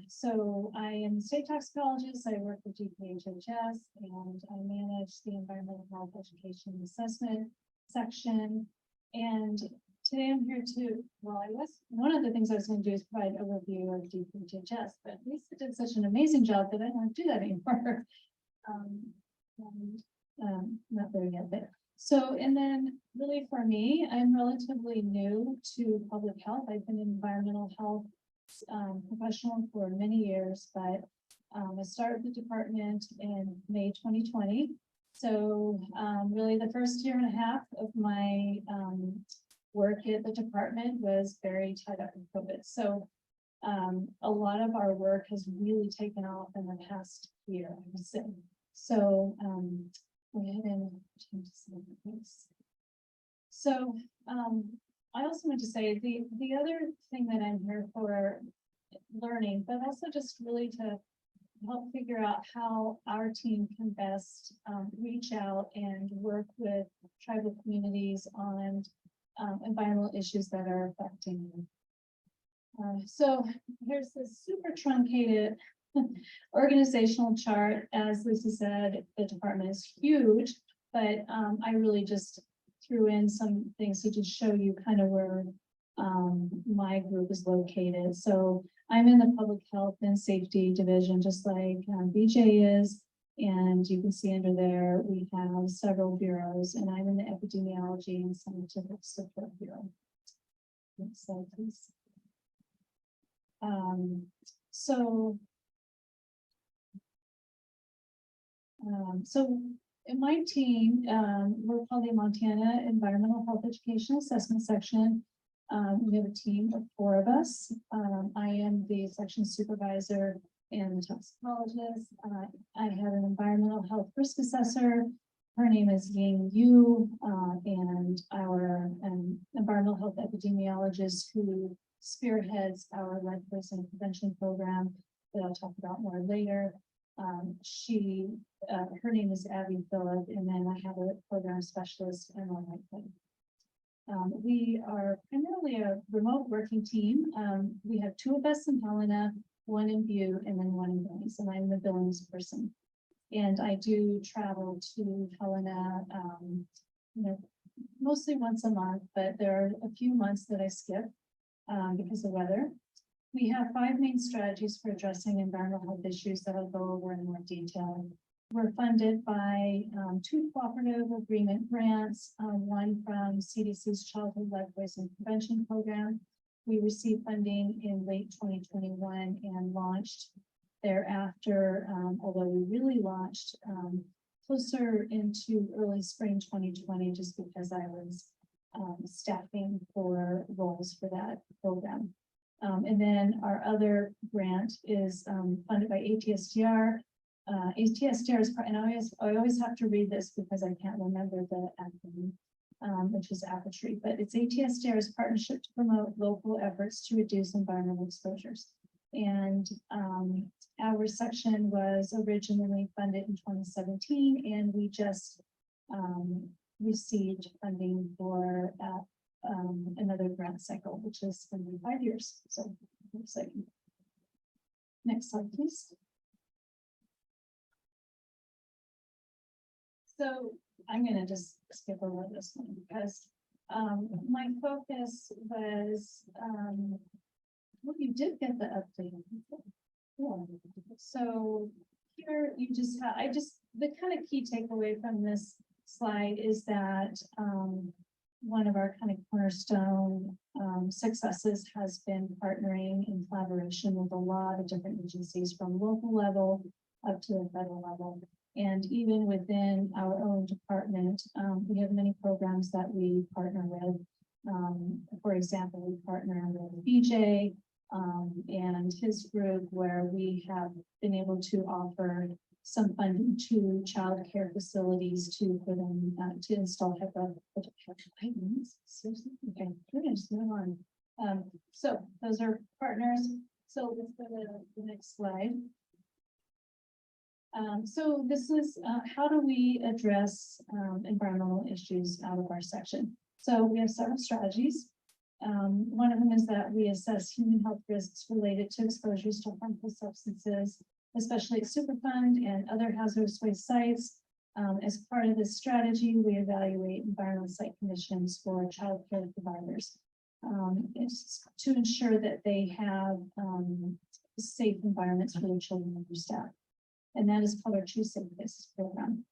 So I am a state toxicologist. I work with GPHHS and I manage the environmental health education assessment section. And today I'm here one of the things I was going to do is provide an overview of GPHHS, but Lisa did such an amazing job that I don't do that anymore. Not there yet, but so, and then really for me, I'm relatively new to public health. I've been an environmental health professional for many years, but I started the department in May 2020. So really the first year and a half of my work at the department was very tied up in COVID. So a lot of our work has really taken off in the past year, I would say. So go ahead and change this. So I also want to say the other thing that I'm here for learning, but also just really to help figure out how our team can best reach out and work with tribal communities on environmental issues that are affecting them. So here's this super truncated organizational chart. As Lisa said, the department is huge, but I really just threw in some things to just show you kind of where my group is located. So I'm in the public health and safety division, just like BJ is. And you can see under there, we have several bureaus, and I'm in the epidemiology and scientific support bureau. Next slide, please. So in my team, we're called the Montana Environmental Health Education Assessment Section. We have a team of 4 of us. I am the section supervisor and the toxicologist. I have an environmental health risk assessor. Her name is Ying Yu, and our environmental health epidemiologist who spearheads our lead poisoning prevention program that I'll talk about more later. Her name is Abby Phillip, and then I have a program specialist, Emma Whitehead. We are primarily a remote working team. We have 2 of us in Helena, 1 in Butte, and then 1 in Billings, and I'm the Billings person. And I do travel to Helena, mostly once a month, but there are a few months that I skip because of weather. We have 5 main strategies for addressing environmental health issues that I'll go over in more detail. We're funded by 2 cooperative agreement grants, one from CDC's Childhood Lead Poisoning Prevention Program. We received funding in late 2021 and launched thereafter, although we really launched closer into early spring 2020, just because I was staffing for roles for that program. And then our other grant is funded by ATSDR. ATSDR is, and I always have to read this because I can't remember the acronym, which is APATREE, but it's ATSDR's partnership to promote local efforts to reduce environmental exposures. And our section was originally funded in 2017, and we just received funding for another grant cycle, which is going to be 5 years. So exciting. Next slide, please. So I'm going to just skip over this one because my focus was, well, you did get the update. Yeah. So here you just have, the kind of key takeaway from this slide is that one of our kind of cornerstone successes has been partnering in collaboration with a lot of different agencies from local level up to the federal level. And even within our own department, we have many programs that we partner with. For example, we partner with BJ and his group, where we have been able to offer some funding to child care facilities to put in to install HEPA. Seriously? Okay, we're gonna just move on. So those are partners. So let's go to the next slide. So this is how do we address environmental issues out of our section? So we have several strategies. One of them is that we assess human health risks related to exposures to harmful substances, especially at Superfund and other hazardous waste sites. As part of this strategy, we evaluate environmental site conditions for child care providers. It's to ensure that they have safe environments for their children and their staff. And that is called our True Safe Places program.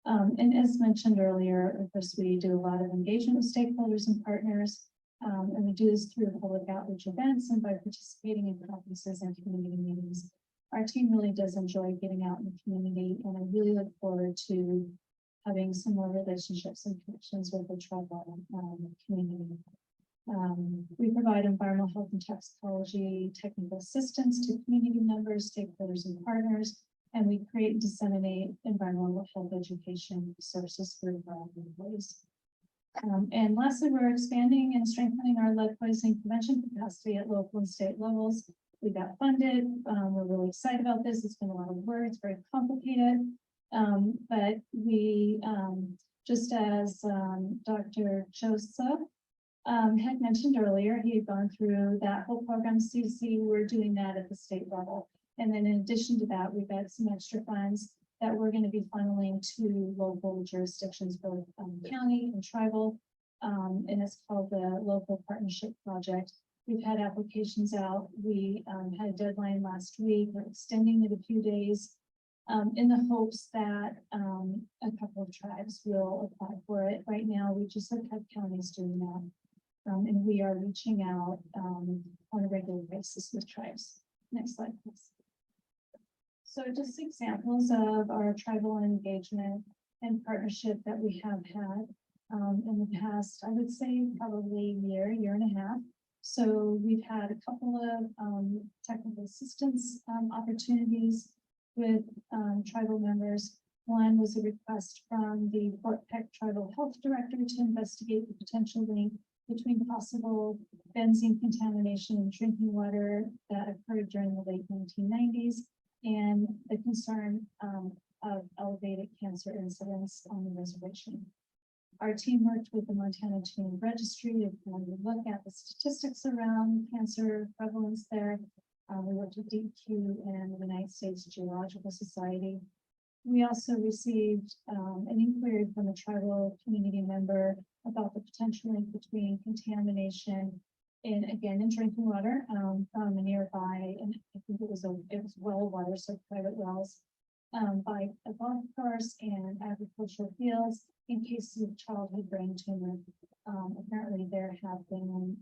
And as mentioned earlier, of course, we do a lot of engagement with stakeholders and partners. And we do this through public outreach events and by participating in conferences and community meetings. Our team really does enjoy getting out in the community, and I really look forward to having some more relationships and connections with the tribal community. We provide environmental health and toxicology technical assistance to community members, stakeholders, and partners, and we create and disseminate environmental health education resources through a variety of ways. And lastly, we're expanding and strengthening our lead poisoning prevention capacity at local and state levels. We got funded. We're really excited about this. It's been a lot of work. It's very complicated. But we, just as Dr. Joseph had mentioned earlier, he had gone through that whole program, CDC. We're doing that at the state level. And then in addition to that, we've got some extra funds that we're going to be funneling to local jurisdictions, both county and tribal. And it's called the Local Partnership Project. We've had applications out. We had a deadline last week. We're extending it a few days in the hopes that a couple of tribes will apply for it. Right now, we just have counties doing that. And we are reaching out on a regular basis with tribes. Next slide, please. So just examples of our tribal engagement and partnership that we have had in the past, I would say probably year and a half. So we've had a couple of technical assistance opportunities with tribal members. One was a request from the Fort Peck Tribal Health Director to investigate the potential link between possible benzene contamination in drinking water that occurred during the late 1990s and the concern of elevated cancer incidence on the reservation. Our team worked with the Montana Tumor Registry to kind of look at the statistics around cancer prevalence there. We worked with DQ and the United States Geological Society. We also received an inquiry from a tribal community member about the potential link between contamination in drinking water from a nearby, and I think it was well water, so private wells, by a golf course and agricultural fields in cases of childhood brain tumor. Apparently there have been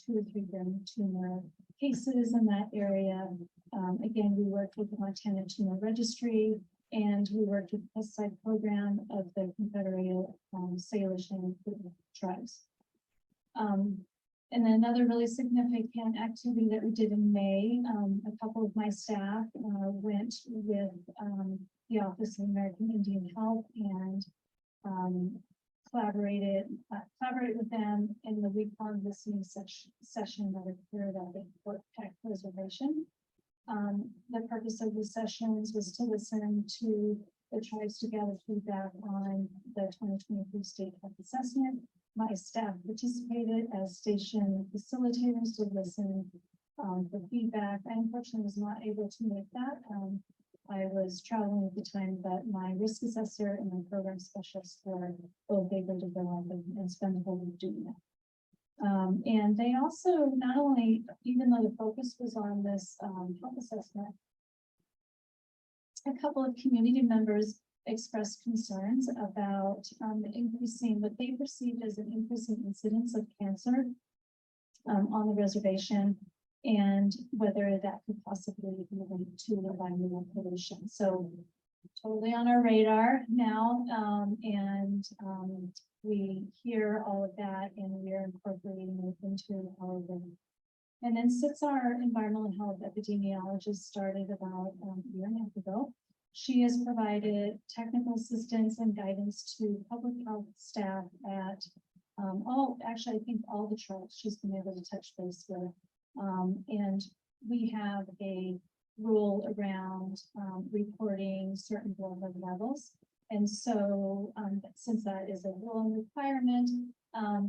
2 or 3 brain tumor cases in that area. Again, we worked with the Montana Tumor Registry, and we worked with the pesticide program of the Confederated Salish and tribes. And then another really significant activity that we did in May, a couple of my staff went with the Office of American Indian Health and collaborated with them in the week-long listening session that occurred at the Fort Peck Reservation. The purpose of the sessions was to listen to the tribes to gather feedback on the 2023 state health assessment. My staff participated as station facilitators to listen for feedback. I unfortunately was not able to make that. I was traveling at the time, but my risk assessor and my program specialist were both able to go up and spend the whole week doing that. And they also not only, even though the focus was on this health assessment, a couple of community members expressed concerns about the increasing, what they perceived as an increasing incidence of cancer on the reservation, and whether that could possibly be linked to environmental pollution. So totally on our radar now, and we hear all of that, and we are incorporating it into our work. And then since our environmental health epidemiologist started about a year and a half ago, she has provided technical assistance and guidance to public health staff at actually, I think all the tribes she's been able to touch base with. And we have a rule around reporting certain blood levels. And so since that is a rule and requirement,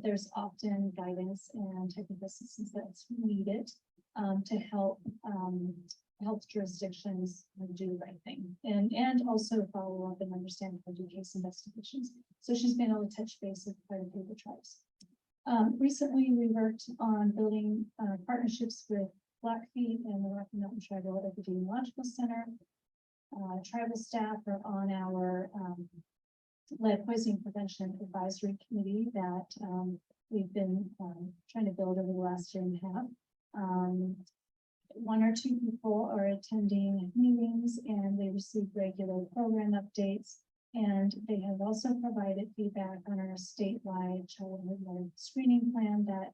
there's often guidance and technical assistance that's needed to help jurisdictions do the right thing and also follow up and understand how to do case investigations. So she's been able to touch base with quite a few of the tribes. Recently, we worked on building partnerships with Blackfeet and the Rocky Mountain Tribal Epidemiological Center. Tribal staff are on our lead poisoning prevention advisory committee that we've been trying to build over the last year and a half. 1 or 2 people are attending meetings, and they receive regular program updates. And they have also provided feedback on our statewide childhood lead screening plan that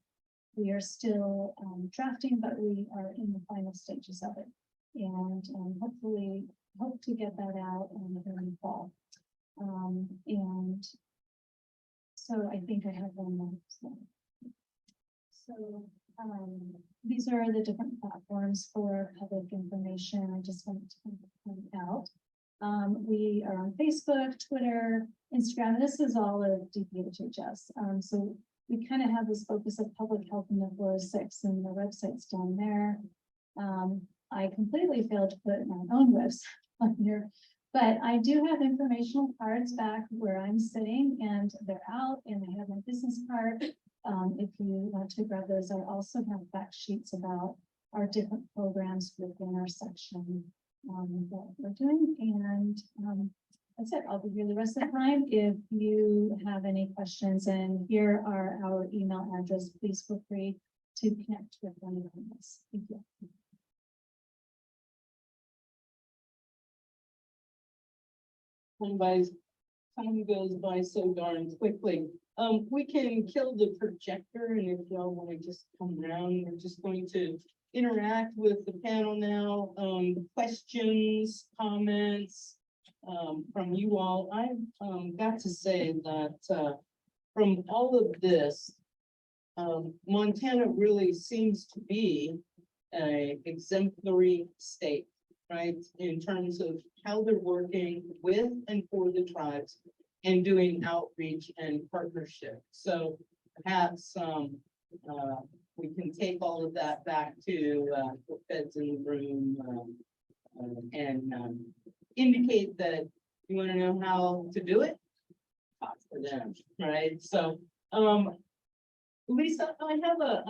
we are still drafting, but we are in the final stages of it. And hopefully hope to get that out in the fall. And so I think I have one more slide. So these are the different platforms for public information. I just want to point out. We are on Facebook, Twitter, Instagram. This is all of DPHHS. So we kind of have this focus of public health in the 406, and the website's down there. I completely failed to put my own website on here, but I do have informational cards back where I'm sitting, and they're out, and I have my business card. If you want to grab those, I also have fact sheets about our different programs within our section that we're doing. And that's it. I'll be here the rest of the time. If you have any questions, and here are our email address, please feel free to connect with one of us. Thank you. Time goes by so darn quickly. We can kill the projector, and if y'all want to just come around, we're just going to interact with the panel now. Questions, comments from you all. I've got to say that from all of this, Montana really seems to be an exemplary state. right? In terms of how they're working with and for the tribes and doing outreach and partnership. So perhaps, we can take all of that back to, the feds in the room, and indicate that you want to know how to do it. Talk to them, right? So, Lisa, I have a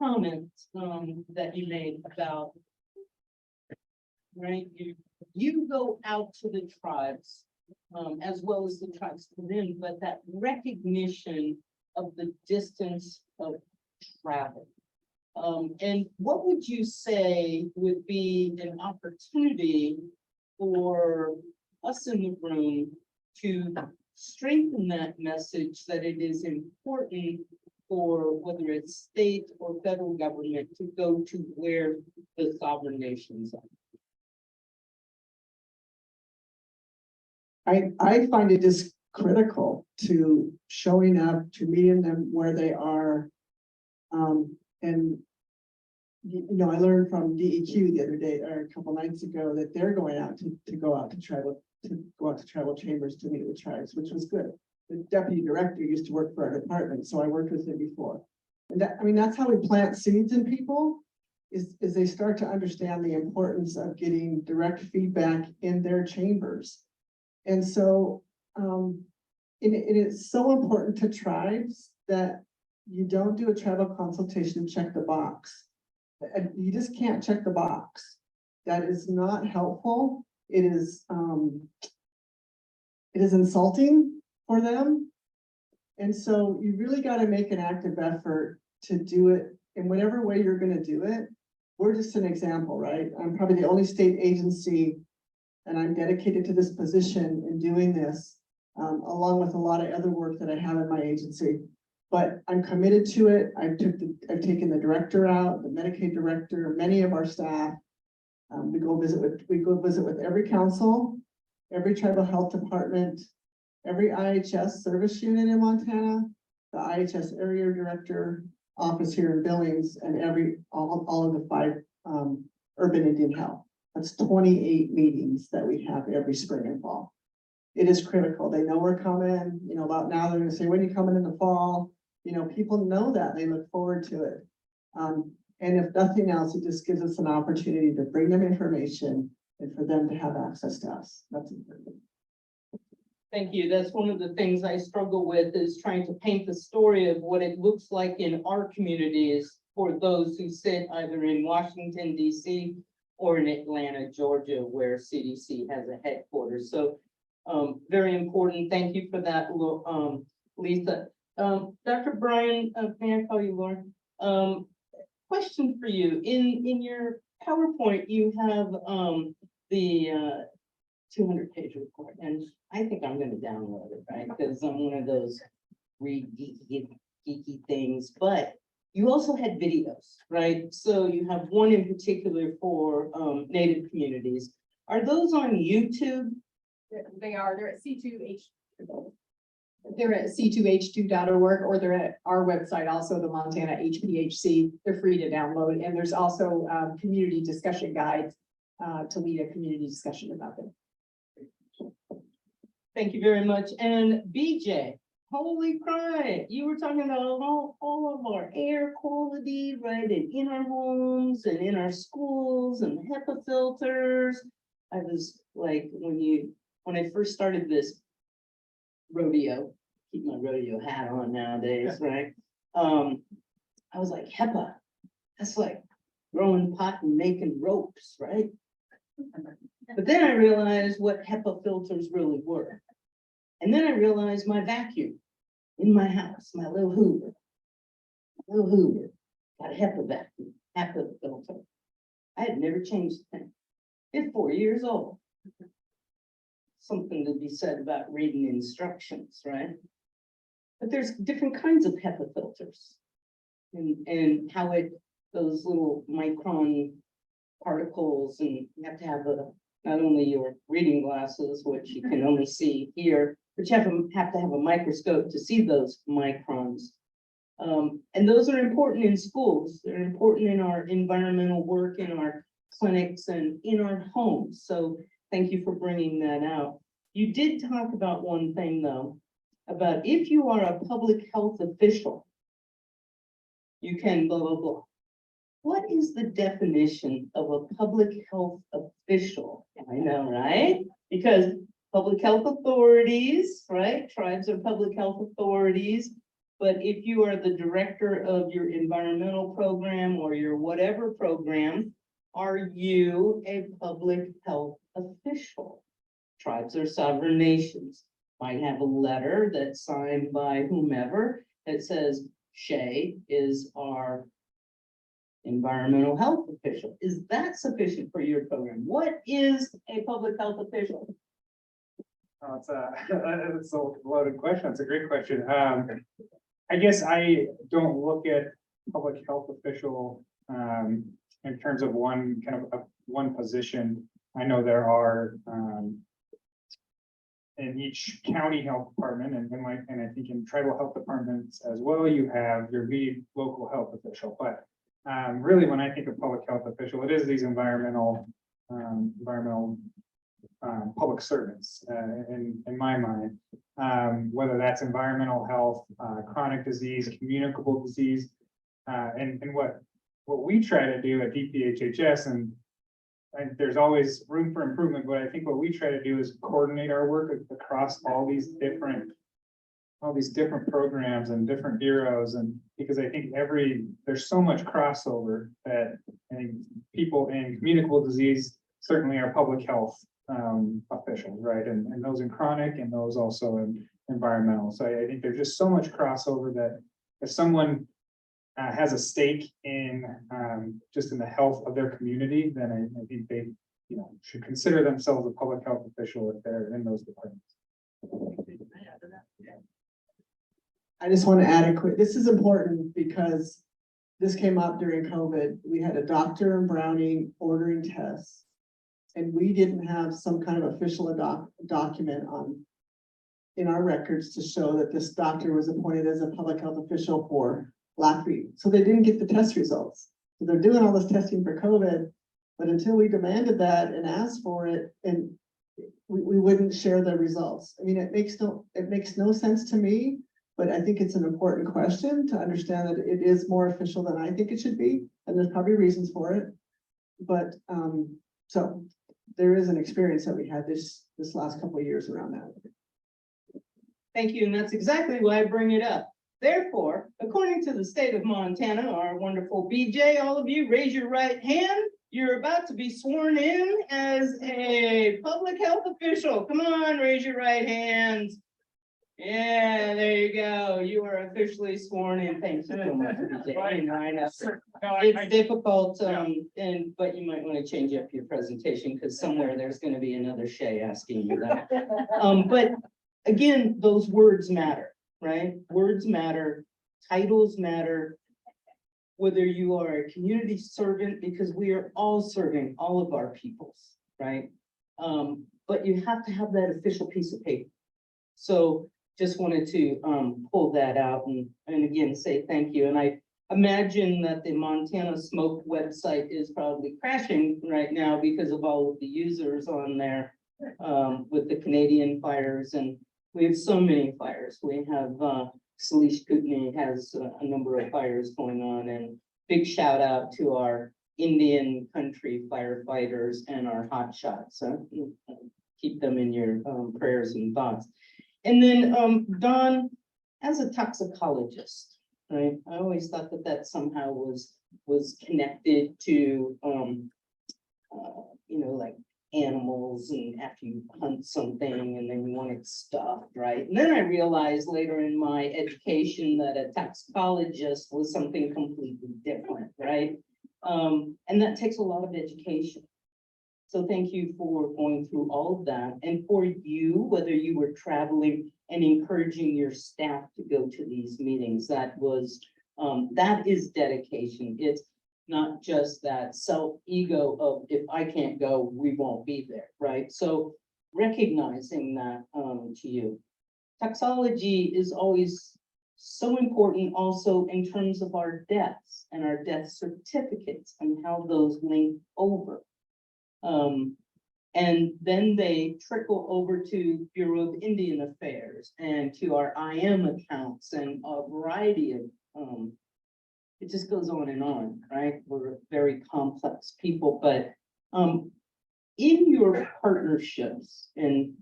comment, that you made about, right, you go out to the tribes, as well as the tribes within, but that recognition of the distance of travel. And what would you say would be an opportunity for us in the room to strengthen that message that it is important for whether it's state or federal government to go to where the sovereign nations are? I find it just critical to showing up, to meeting them where they are. And you know, I learned from DEQ the other day, or a couple nights ago, that they're going out to go out to tribal chambers to meet with tribes, which was good. The deputy director used to work for our department, so I worked with him before. And that, I mean, that's how we plant seeds in people, is they start to understand the importance of getting direct feedback in their chambers. And so, it is so important to tribes that you don't do a tribal consultation and check the box. You just can't check the box. That is not helpful. It is insulting for them. And so you really got to make an active effort to do it in whatever way you're going to do it. We're just an example, right? I'm probably the only state agency, and I'm dedicated to this position in doing this, along with a lot of other work that I have in my agency. But I'm committed to it. I've taken the director out, the Medicaid director, many of our staff. We go visit with every council, every tribal health department, every IHS service unit in Montana, the IHS area director office here in Billings, and all of the 5 urban Indian health. That's 28 meetings that we have every spring and fall. It is critical. They know we're coming, you know, about now they're gonna say, when are you coming in the fall? You know, people know that, they look forward to it. And if nothing else, it just gives us an opportunity to bring them information and for them to have access to us. That's important. Thank you. That's one of the things I struggle with, is trying to paint the story of what it looks like in our communities for those who sit either in Washington, DC, or in Atlanta, Georgia, where CDC has a headquarters. So very important. Thank you for that, Lisa. Dr. Brian, may I call you Lauren? Question for you. In your PowerPoint, you have the 200-page report, and I think I'm going to download it, right? Because I'm one of those read geeky things, but you also had videos, right? So you have one in particular for Native communities. Are those on YouTube? They are, they're at C2H. They're at c2h2.org, or they're at our website, also the Montana HPHC. They're free to download, and there's also community discussion guides to lead a community discussion about them. Thank you very much. And BJ, holy crap, you were talking about all of our air quality, right? And in our homes and in our schools and HEPA filters. I was like, when I first started this rodeo, keep my rodeo hat on nowadays, right? I was like, HEPA, that's like growing pot and making ropes, right? But then I realized what HEPA filters really were. And then I realized my vacuum in my house, my little Hoover, got a HEPA vacuum, HEPA filter. I had never changed the thing. It's 4 years old. Something to be said about reading instructions, right? But there's different kinds of HEPA filters, and how those little micron particles, and you have to have not only your reading glasses, which you can only see here, but you have to have a microscope to see those microns. And those are important in schools. They're important in our environmental work, in our clinics and in our homes. So thank you for bringing that out. You did talk about one thing though, about if you are a public health official, you can blah, blah, blah. What is the definition of a public health official? I know, right? Because public health authorities, right? Tribes are public health authorities. But if you are the director of your environmental program or your whatever program, are you a public health official? Tribes are sovereign nations. Might have a letter that's signed by whomever that says Shay is our environmental health official. Is that sufficient for your program? What is a public health official? It's it's a loaded question. It's a great question. I guess I don't look at public health official in terms of one kind of one position. I know there are in each county health department and I think in tribal health departments as well, you have your lead local health official. But really, when I think of public health official, it is these environmental public servants in my mind, whether that's environmental health, chronic disease, communicable disease, and what we try to do at DPHHS, and there's always room for improvement, but I think what we try to do is coordinate our work across all these different programs and different bureaus, and because I think there's so much crossover that I think people in communicable disease certainly are public health officials, right? And those in chronic and those also in environmental. So I think there's just so much crossover that if someone has a stake in just in the health of their community, then I think they should consider themselves a public health official if they're in those departments. I just want to add a quick, this is important because this came up during COVID. We had a doctor in Browning ordering tests, and we didn't have some kind of official document in our records to show that this doctor was appointed as a public health official for Blackfeet. So they didn't get the test results. So they're doing all this testing for COVID, but until we demanded that and asked for it, and we wouldn't share the results. I mean, it makes no sense to me, but I think it's an important question to understand that it is more official than I think it should be, and there's probably reasons for it. But so there is an experience that we had this last couple of years around that. Thank you, and that's exactly why I bring it up. Therefore, according to the state of Montana, our wonderful BJ, all of you raise your right hand. You're about to be sworn in as a public health official. Come on, raise your right hands. Yeah, there you go. You are officially sworn in. Thank you so much, BJ. I know. It's difficult, but you might want to change up your presentation because somewhere there's going to be another Shay asking you that. But again, those words matter. Right? Words matter, titles matter, whether you are a community servant, because we are all serving all of our peoples, right? But you have to have that official piece of paper. So just wanted to pull that out and again say thank you. And I imagine that the Montana Smoke website is probably crashing right now because of all of the users on there with the Canadian fires, and we have so many fires. We have Salish Kootenai has a number of fires going on, and big shout out to our Indian country firefighters and our hot shots. Keep them in your prayers and thoughts. And then Don, as a toxicologist, right? I always thought that somehow was connected to like animals, and after you hunt something and then you want it stuffed, right? And then I realized later in my education that a toxicologist was something completely different, right? And that takes a lot of education. So thank you for going through all of that. And for you, whether you were traveling and encouraging your staff to go to these meetings, that is dedication. It's not just that self-ego of if I can't go, we won't be there, right? So recognizing that to you. Toxology is always so important also in terms of our deaths and our death certificates and how those link over. And then they trickle over to Bureau of Indian Affairs and to our IM accounts and a variety of, it just goes on, right? We're very complex people, but in your partnerships in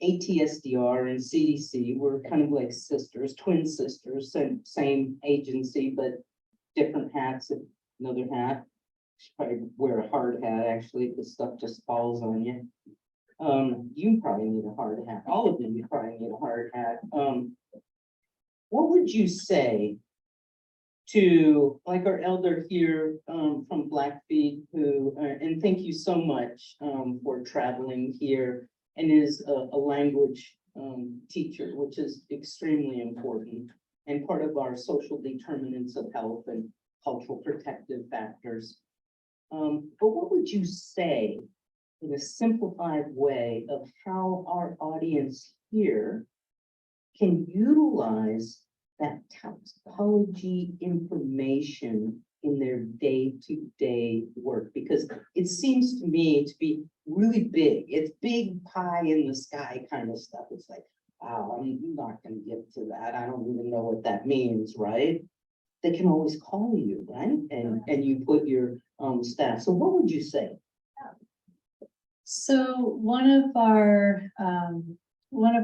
ATSDR and CDC, we're kind of like sisters, twin sisters, same agency, but different hats and another hat. Should probably wear a hard hat, actually, because stuff just falls on you. You probably need a hard hat. All of you probably need a hard hat. What would you say to, like our elder here, from Blackfeet, who, and thank you so much, for traveling here, and is a language, teacher, which is extremely important and part of our social determinants of health and cultural protective factors. But what would you say in a simplified way of how our audience here can utilize that toxicology information in their day-to-day work? Because it seems to me to be really big. It's big pie in the sky kind of stuff. It's like, wow, I'm not going to get to that. I don't even know what that means, right? They can always call you, right? And you put your staff. So what would you say? So one of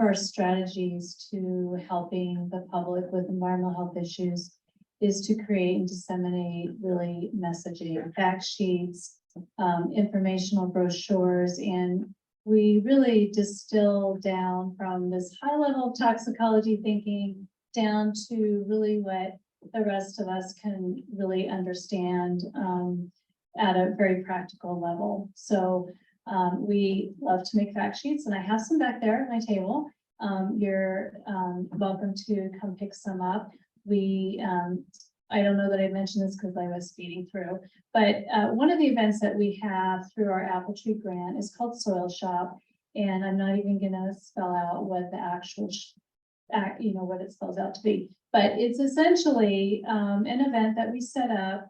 our strategies to helping the public with environmental health issues is to create and disseminate really messaging, fact sheets, informational brochures, and we really distill down from this high level toxicology thinking down to really what the rest of us can really understand at a very practical level. So we love to make fact sheets, and I have some back there at my table. You're welcome to come pick some up. I don't know that I mentioned this because I was speeding through, but one of the events that we have through our Apple Tree grant is called Soil Shop, and I'm not even going to spell out what the actual what it spells out to be, but it's essentially an event that we set up.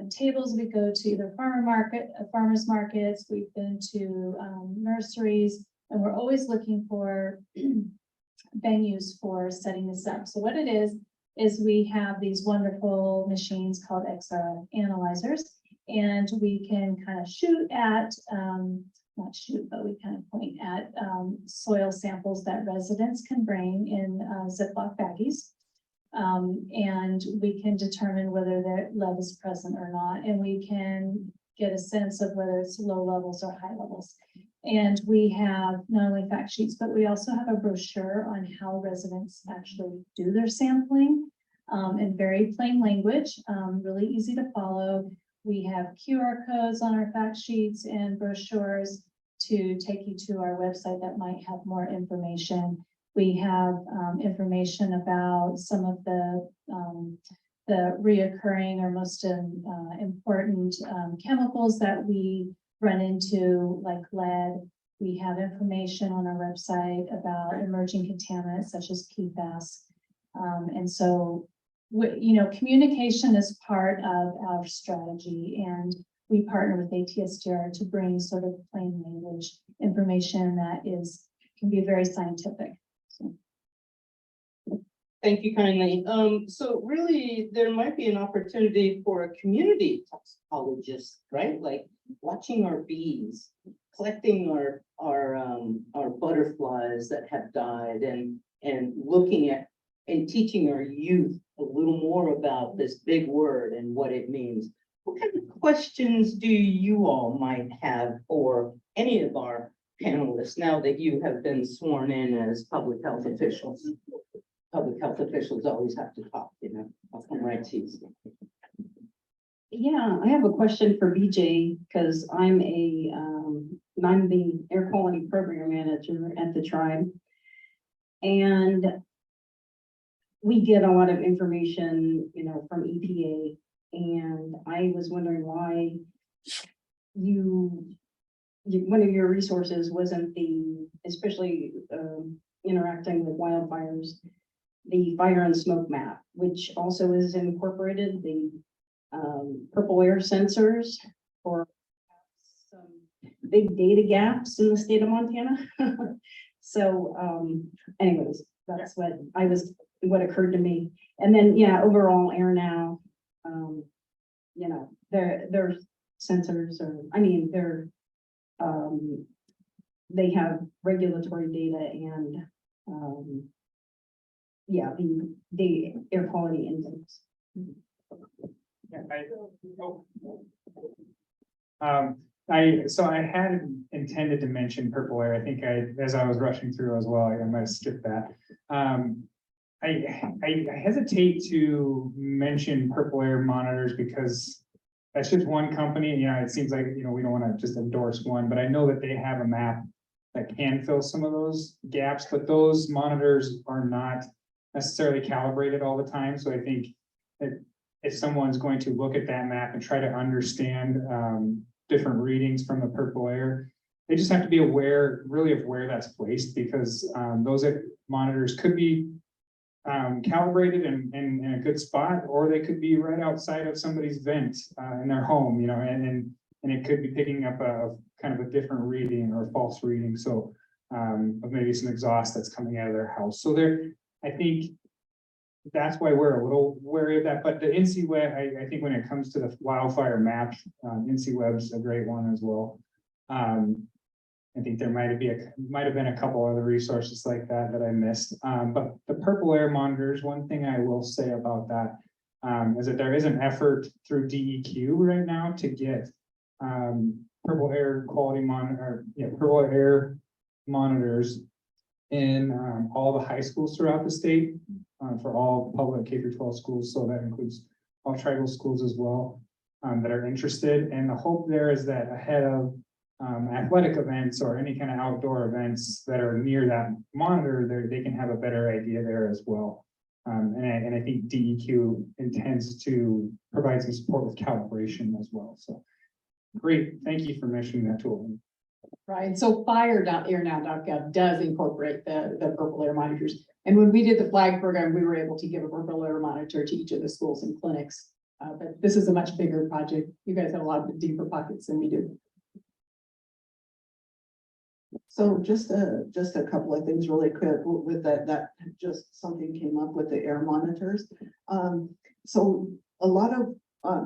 Tables, we go to either farmers markets, we've been to nurseries, and we're always looking for venues for setting this up. So what it is we have these wonderful machines called XR analyzers, and we can kind of shoot at, not shoot, but we kind of point at soil samples that residents can bring in Ziploc baggies. And we can determine whether the lead is present or not, and we can get a sense of whether it's low levels or high levels. And we have not only fact sheets, but we also have a brochure on how residents actually do their sampling in very plain language, really easy to follow. We have QR codes on our fact sheets and brochures to take you to our website that might have more information. We have information about some of the reoccurring or most important chemicals that we run into, like lead. We have information on our website about emerging contaminants such as PFAS. And so, communication is part of our strategy, and we partner with ATSDR to bring sort of plain language information that can be very scientific. Thank you kindly. So really, there might be an opportunity for a community toxicologist, right? Like watching our bees, collecting our butterflies that have died, and looking at and teaching our youth a little more about this big word and what it means. What kind of questions do you all might have for any of our panelists now that you have been sworn in as public health officials? Public health officials always have to talk, I'll come right to you. Yeah, I have a question for BJ because I'm the air quality program manager at the tribe. And we get a lot of information, from EPA. And I was wondering why one of your resources wasn't especially interacting with wildfires, the fire and smoke map, which also is incorporated, the purple air sensors for some big data gaps in the state of Montana. So, anyways, that's what occurred to me. And then, yeah, overall air now, you know, their sensors are, I mean, they have regulatory data and, yeah, the air quality index. Yeah, so I had intended to mention purple air. I think as I was rushing through as well, I might have skipped that. I hesitate to mention purple air monitors because that's just one company. You know, it seems like, you know, we don't want to just endorse one, but I know that they have a map that can fill some of those gaps, but those monitors are not necessarily calibrated all the time. So I think that if someone's going to look at that map and try to understand different readings from the purple air, they just have to be aware really of where that's placed, because those monitors could be calibrated in a good spot, or they could be right outside of somebody's vent in their home, you know, and it could be picking up a kind of a different reading or false reading. So of maybe some exhaust that's coming out of their house. So I think that's why we're a little wary of that. But the NC Web, I think when it comes to the wildfire map, NC Web's a great one as well. I think there might have been a couple other resources like that I missed. But the purple air monitors, one thing I will say about that is that there is an effort through DEQ right now to get purple air quality monitor, purple air monitors in all the high schools throughout the state for all public K-12 schools. So that includes all tribal schools as well that are interested. And the hope there is that ahead of athletic events or any kind of outdoor events that are near that monitor, they can have a better idea there as well. And I think DEQ intends to provide some support with calibration as well. So great, thank you for mentioning that tool. Right, so fire.airnow.gov does incorporate the purple air monitors. And when we did the flag program, we were able to give a purple air monitor to each of the schools and clinics. But this is a much bigger project. You guys have a lot of deeper pockets than we do. So just a couple of things really quick with that just something came up with the air monitors. So a lot of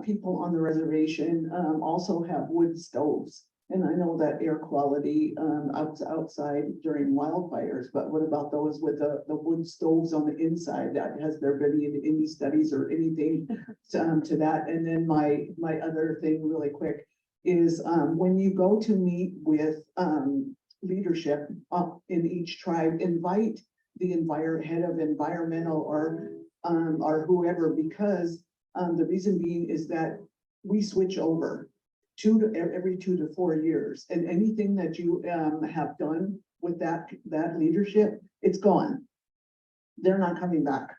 people on the reservation also have wood stoves. And I know that air quality outside during wildfires, but what about those with the wood stoves on the inside? Has there been any studies or anything to that? And then my other thing really quick is when you go to meet with leadership in each tribe, invite the head of environmental or whoever, because the reason being is that we switch over every 2 to 4 years, and anything that you have done with that leadership, it's gone. They're not coming back.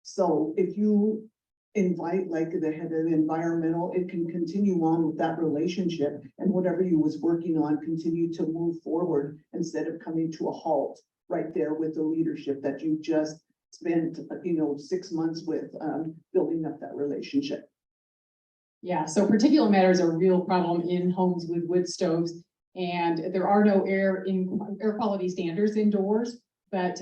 So if you invite like the head of environmental, it can continue on with that relationship, and whatever you was working on continue to move forward instead of coming to a halt right there with the leadership that you just spent 6 months with building up that relationship. Yeah, so particulate matter is a real problem in homes with wood stoves, and there are no air quality standards indoors. But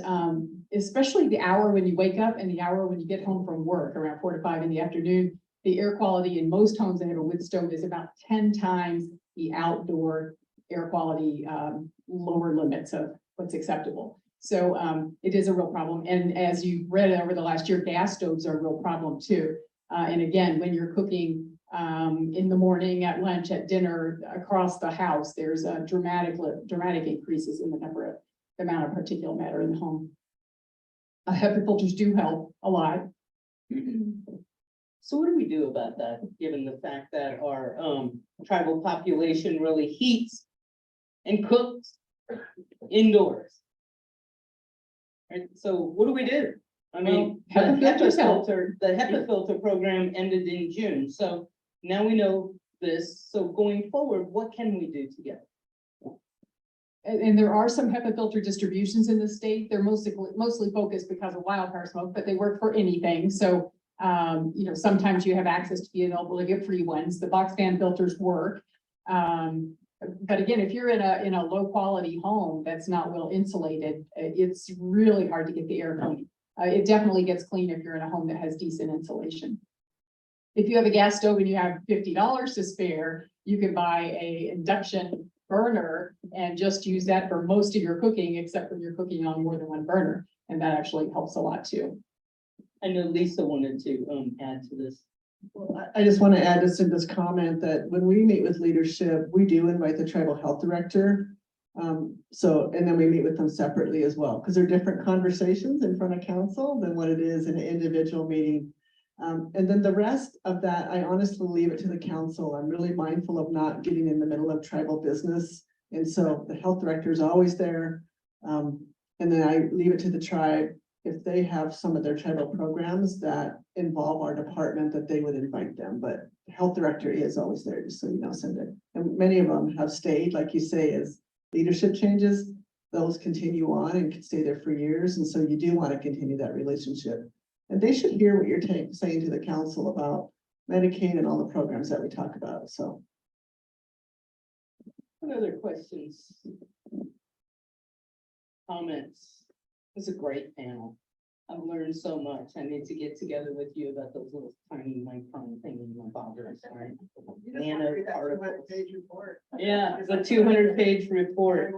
especially the hour when you wake up and the hour when you get home from work, around 4 to 5 in the afternoon, the air quality in most homes that have a wood stove is about 10 times the outdoor air quality lower limits of what's acceptable. So it is a real problem. And as you've read over the last year, gas stoves are a real problem too. And again, when you're cooking in the morning, at lunch, at dinner, across the house, there's a dramatic increases in the amount of particulate matter in the home. HEPA filters do help a lot. So what do we do about that, given the fact that our tribal population really heats and cooks indoors? Right, so what do we do? I mean, the HEPA filter program ended in June, so now we know this. So going forward, what can we do together? and there are some HEPA filter distributions in the state. They're mostly focused because of wildfire smoke, but they work for anything. So, you know, sometimes you have access to be available to get free ones. The box fan filters work. But again, if you're in a low quality home that's not well insulated, it's really hard to get the air clean. It definitely gets clean if you're in a home that has decent insulation. If you have a gas stove and you have $50 to spare, you can buy a induction burner and just use that for most of your cooking, except when you're cooking on more than one burner. And that actually helps a lot too. I know Lisa wanted to, add to this. Well, I just want to add to Cinda's comment that when we meet with leadership, we do invite the tribal health director. And then we meet with them separately as well, because they're different conversations in front of council than what it is in an individual meeting. And then the rest of that, I honestly leave it to the council. I'm really mindful of not getting in the middle of tribal business. And so the health director is always there. And then I leave it to the tribe. If they have some of their tribal programs that involve our department, that they would invite them, but the health director is always there, just so you know, Cinda. And many of them have stayed, like you say, as leadership changes, those continue on and can stay there for years. And so you do want to continue that relationship. And they should hear what you're saying to the council about Medicaid and all the programs that we talk about, so. What other questions? Comments? It's a great panel. I've learned so much. I need to get together with you about those little tiny micron thing in my bothers, right? Nano particles. Yeah, it's a 200-page report.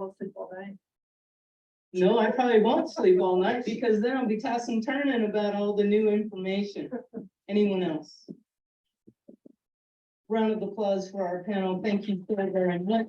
No, I probably won't sleep all night because then I'll be tossing turning about all the new information. Anyone else? Round of applause for our panel. Thank you so very much.